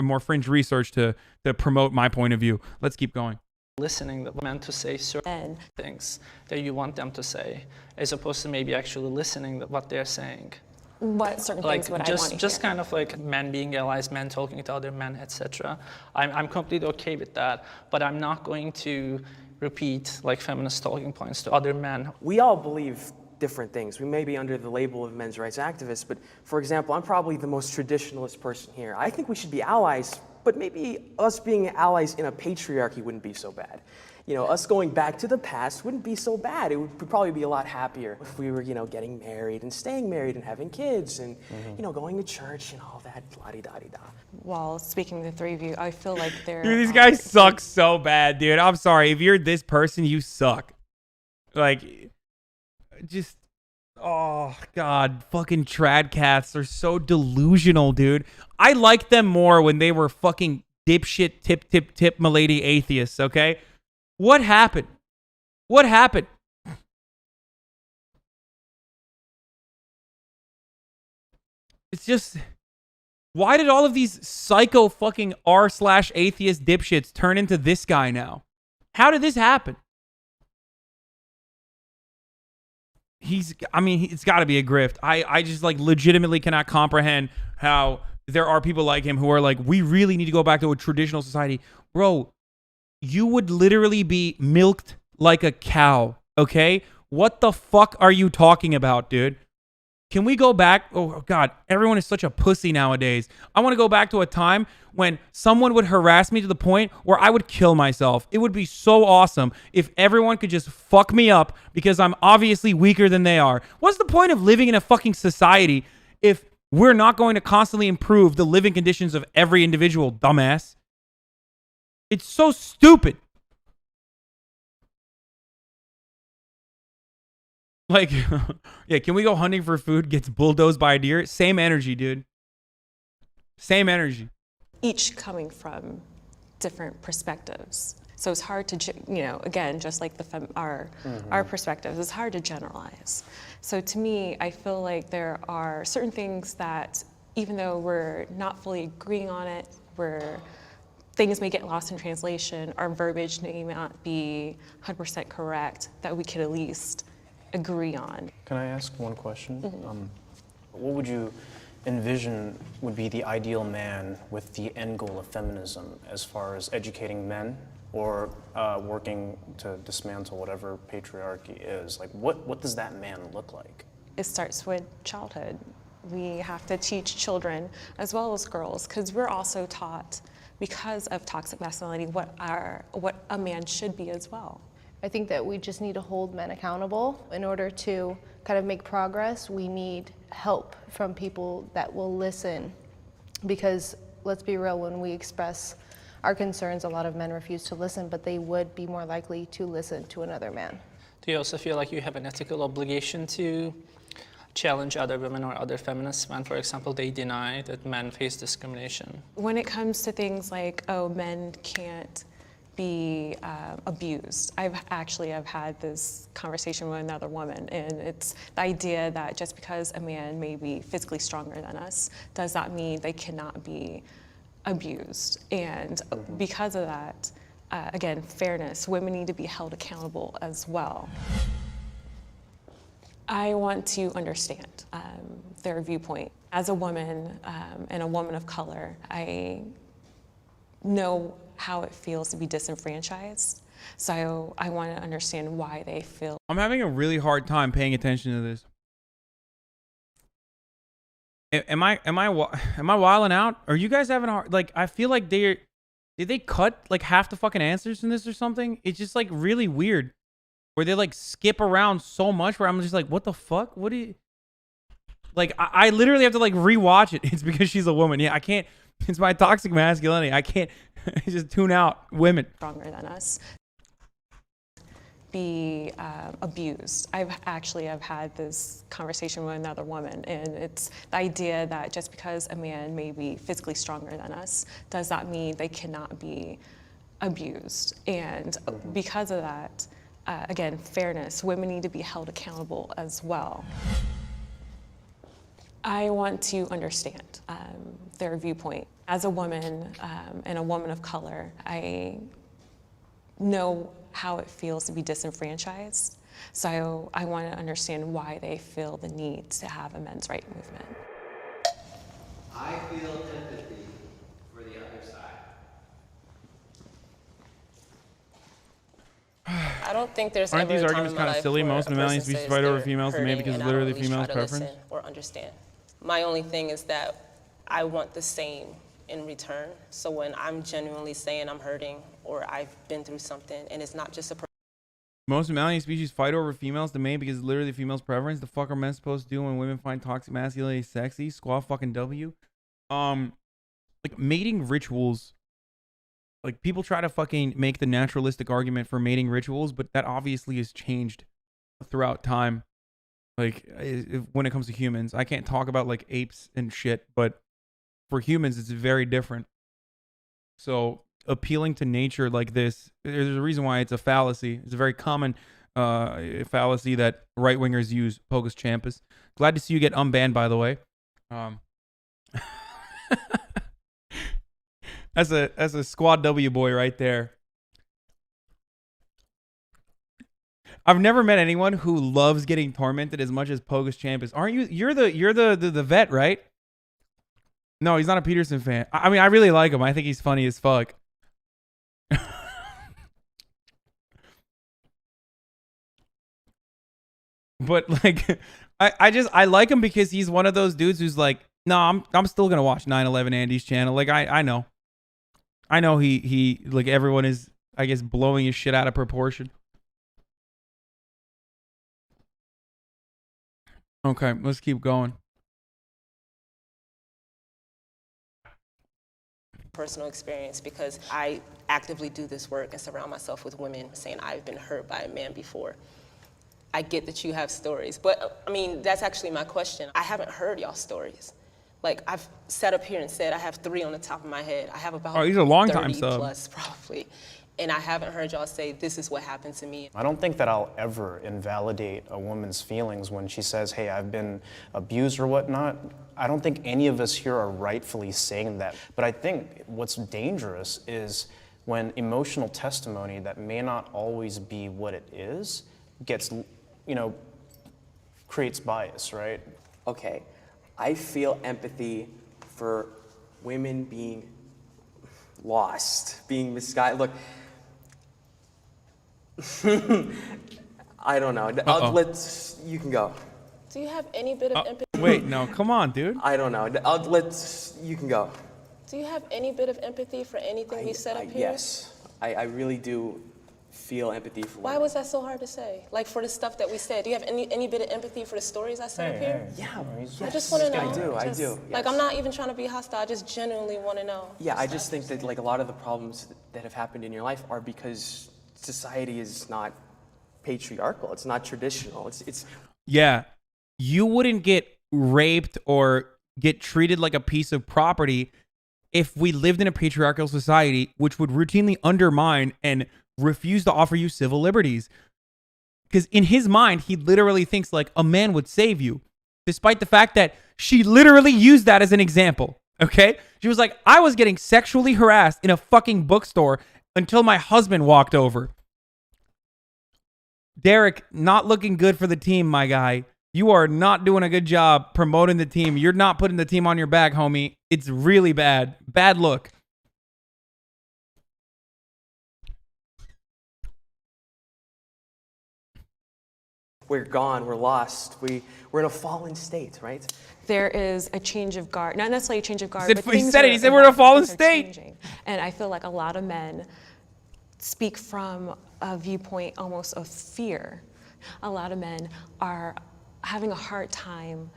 more fringe research to promote my point of view. Let's keep going. Listening to men to say certain things that you want them to say, as opposed to maybe actually listening to what they're saying. What certain things would I want to just hear? kind of like men being allies, men talking to other men, etc. I'm completely okay with that, but I'm not going to repeat like feminist talking points to other men. We all believe different things. We may be under the label of men's rights activists, but for example, I'm probably the most traditionalist person here. I think we should be allies, but maybe us being allies in a patriarchy wouldn't be so bad. You know, us going back to the past wouldn't be so bad. It would probably be a lot happier if we were, you know, getting married and staying married and having kids and, you know, going to church and all that, la-di-da-di-da. While speaking to the three of you, I feel like they're... Dude, these guys suck so bad, dude. I'm sorry. If you're this person, you suck. Like, just... Oh, God. Fucking tradcasts are so delusional, dude. I liked them more when they were fucking dipshit, tip, milady atheists, okay? What happened? What happened? it's just, why did all of these psycho fucking r/atheist dipshits turn into this guy now? How did this happen? It's got to be a grift. I just like legitimately cannot comprehend how there are people like him who are like, we really need to go back to a traditional society. Bro, you would literally be milked like a cow, okay? What the fuck are you talking about, dude? Can we go back? Oh, God, everyone is such a pussy nowadays. I want to go back to a time when someone would harass me to the point where I would kill myself. It would be so awesome if everyone could just fuck me up because I'm obviously weaker than they are. What's the point of living in a fucking society if we're not going to constantly improve the living conditions of every individual, dumbass? It's so stupid. Like, yeah, can we go hunting for food? Gets bulldozed by a deer. Same energy, dude. Same energy. Each coming from different perspectives. So it's hard to, again, just like our perspectives, it's hard to generalize. So to me, I feel like there are certain things that, even though we're not fully agreeing on it, things may get lost in translation, our verbiage may not be 100% correct, that we could at least agree on. Can I ask one question? What would you envision would be the ideal man with the end goal of feminism as far as educating men or working to dismantle whatever patriarchy is? Like, what does that man look like? It starts with childhood. We have to teach children as well as girls, because we're also taught, because of toxic masculinity, what a man should be as well. I think that we just need to hold men accountable. In order to kind of make progress, we need help from people that will listen. Because let's be real, when we express our concerns, a lot of men refuse to listen, but they would be more likely to listen to another man. Do you also feel like you have an ethical obligation to challenge other women or other feminists when, for example, they deny that men face discrimination? When it comes to things like, oh, men can't be abused. I've had this conversation with another woman, and it's the idea that just because a man may be physically stronger than us, does that mean they cannot be abused? And because of that, again, fairness, women need to be held accountable as well. I want to understand their viewpoint. As a woman and a woman of color, I know how it feels to be disenfranchised. So I want to understand why they feel. I'm having a really hard time paying attention to this. Am I wilding out? Are you guys having a hard, like, I feel like did they cut like half the fucking answers in this or something? It's just like really weird where they like skip around so much where I'm just like, what the fuck? What do you, like, I literally have to like rewatch it. It's because she's a woman. Yeah, I can't, it's my toxic masculinity. I can't just tune out women. Stronger than us. Be abused. I've had this conversation with another woman, and it's the idea that just because a man may be physically stronger than us, does that mean they cannot be abused? And because of that, again, fairness, women need to be held accountable as well. I want to understand their viewpoint. As a woman and a woman of color, I know how it feels to be disenfranchised. So I want to understand why they feel the need to have a men's rights movement. I feel empathy for the other side. I don't think there's Aren't ever these a time arguments in my kind of life silly? where Most a mammalian person species says fight over they're females to mate hurting because and it's I don't literally at least female's try to preference. listen or understand. My only thing is that I want the same in return. So when I'm genuinely saying I'm hurting or I've been through something, and it's not just a Most mammalian species fight over females to mate because it's literally female's preference. The fuck are men supposed to do when women find toxic masculinity sexy? Squaw fucking W. Like mating rituals. Like people try to fucking make the naturalistic argument for mating rituals, but that obviously has changed throughout time. Like when it comes to humans, I can't talk about like apes and shit, but for humans, it's very different. So appealing to nature like this, there's a reason why it's a fallacy. It's a very common fallacy that right-wingers use, Pogus Champus. Glad to see you get unbanned, by the way. That's a squad W boy right there. I've never met anyone who loves getting tormented as much as Pogus Champ is. Aren't you? You're the vet, right? No, he's not a Peterson fan. I mean, I really like him. I think he's funny as fuck. But like, I like him because he's one of those dudes who's like, no, I'm still gonna watch 9/11 Andy's channel. Like I know he like everyone is, I guess, blowing his shit out of proportion. Okay, let's keep going. Personal experience, because I actively do this work and surround myself with women saying I've been hurt by a man before. I get that you have stories, but I mean, that's actually my question. I haven't heard y'all stories. Like, I've sat up here and said I have 3 on the top of my head. I have about he's a long time 30 sub. plus probably. And I haven't heard y'all say, this is what happened to me. I don't think that I'll ever invalidate a woman's feelings when she says, hey, I've been abused or whatnot. I don't think any of us here are rightfully saying that. But I think what's dangerous is when emotional testimony that may not always be what it is gets, creates bias, right? Okay, I feel empathy for women being lost, being misguided. Look, I don't know. You can go. Do you have any bit of empathy? Wait, no, come on, dude. I don't know. You can go. Do you have any bit of empathy for anything we said up here? Yes, I really do feel empathy for Why women. was that so hard to say? Like, for the stuff that we said, do you have any bit of empathy for the stories I said up here? Yeah, I just want to know. I do. Like, Yes. I'm not even trying to be hostile. I just genuinely want to know. Yeah, I just think that like a lot of the problems that have happened in your life are because society is not patriarchal. It's not traditional. It's Yeah, you wouldn't get raped or get treated like a piece of property if we lived in a patriarchal society, which would routinely undermine and refuse to offer you civil liberties. Because in his mind, he literally thinks like a man would save you, despite the fact that she literally used that as an example. Okay? She was like, I was getting sexually harassed in a fucking bookstore until my husband walked over. Derek, not looking good for the team, my guy. You are not doing a good job promoting the team. You're not putting the team on your back, homie. It's really bad. Bad look. we're gone, we're lost, we're in a fallen state, right? There is a change of guard, not necessarily a change of guard, He but said- he things said it. are He said we're in a evolving, fallen things are state. changing. And I feel like a lot of men speak from a viewpoint almost of fear. A lot of men are having a hard time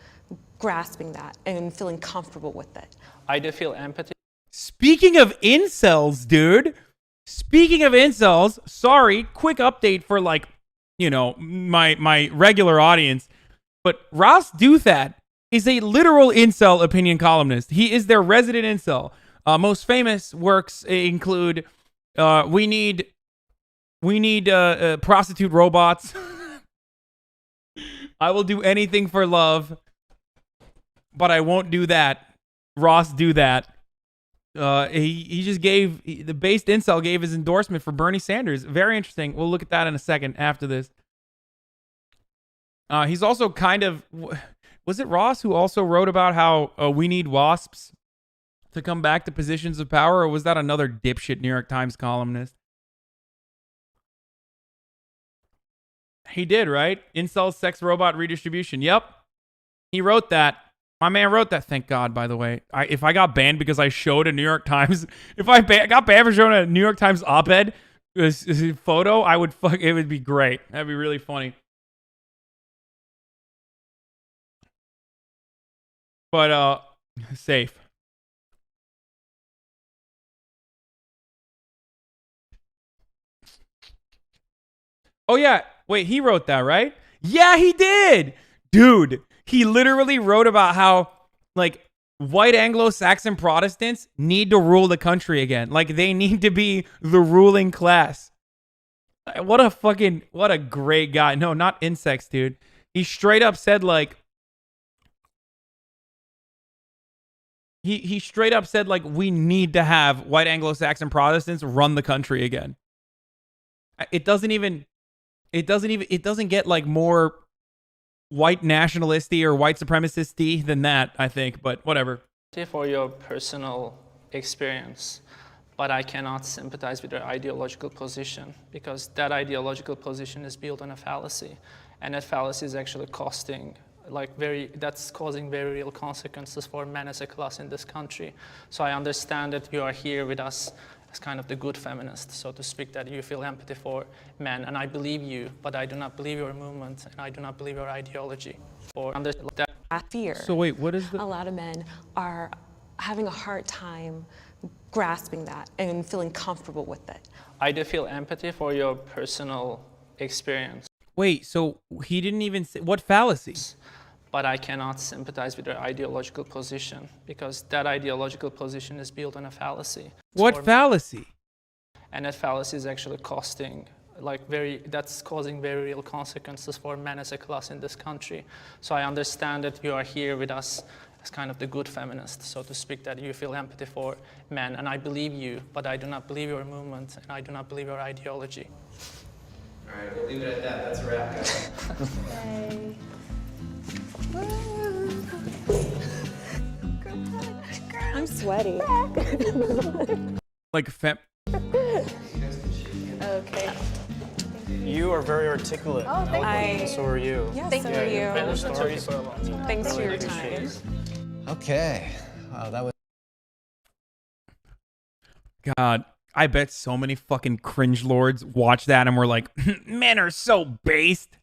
grasping that and feeling comfortable with it. I do feel empathy. Speaking of incels, dude. Speaking of incels, sorry, quick update for like, you know, my regular audience. But Ross Douthat is a literal incel opinion columnist. He is their resident incel. Most famous works include we need prostitute robots. I will do anything for love, but I won't do that. Ross Douthat. He just gave the based incel gave his endorsement for Bernie Sanders. Very interesting. We'll look at that in a second after this. He's also kind of, was it Ross who also wrote about how we need WASPs to come back to positions of power, or was that another dipshit New York Times columnist? He did, right? Incel sex robot redistribution. Yep. He wrote that. My man wrote that. Thank God, by the way. If I got banned because I showed a New York Times, if I got banned for showing a New York Times op-ed photo, it would be great. That'd be really funny. But safe. Oh yeah, wait, he wrote that, right? Yeah, he did. Dude, he literally wrote about how like white Anglo-Saxon Protestants need to rule the country again. Like they need to be the ruling class. What a great guy. No, not insects, dude. He straight up said like He straight up said, like, we need to have white Anglo-Saxon Protestants run the country again. It doesn't get like more white nationalisty or white supremacist-y than that, I think, but whatever. For your personal experience, but I cannot sympathize with your ideological position because that ideological position is built on a fallacy, and that fallacy is actually causing very real consequences for men as a class in this country. So I understand that you are here with us as kind of the good feminist, so to speak, that you feel empathy for men, and I believe you, but I do not believe your movement, and I do not believe your ideology. Fear. So wait, what is the... A lot of men are having a hard time grasping that and feeling comfortable with it. I do feel empathy for your personal experience. Wait, so he didn't even say... What fallacy? But I cannot sympathize with your ideological position because that ideological position is built on a fallacy. What fallacy? And that fallacy is actually causing very real consequences for men as a class in this country. So I understand that you are here with us as kind of the good feminist, so to speak, that you feel empathy for men, and I believe you, but I do not believe your movement, and I do not believe your ideology. All right, we'll leave it at that. That's a wrap, guys. I'm sweaty. Like Okay. You are very articulate. Oh, thank you. So are you. Yes, so are you. I've listened to you for a long time. Thanks for your time. Okay. Wow, that was. God, I bet so many fucking cringe lords watch that and were like, men are so based.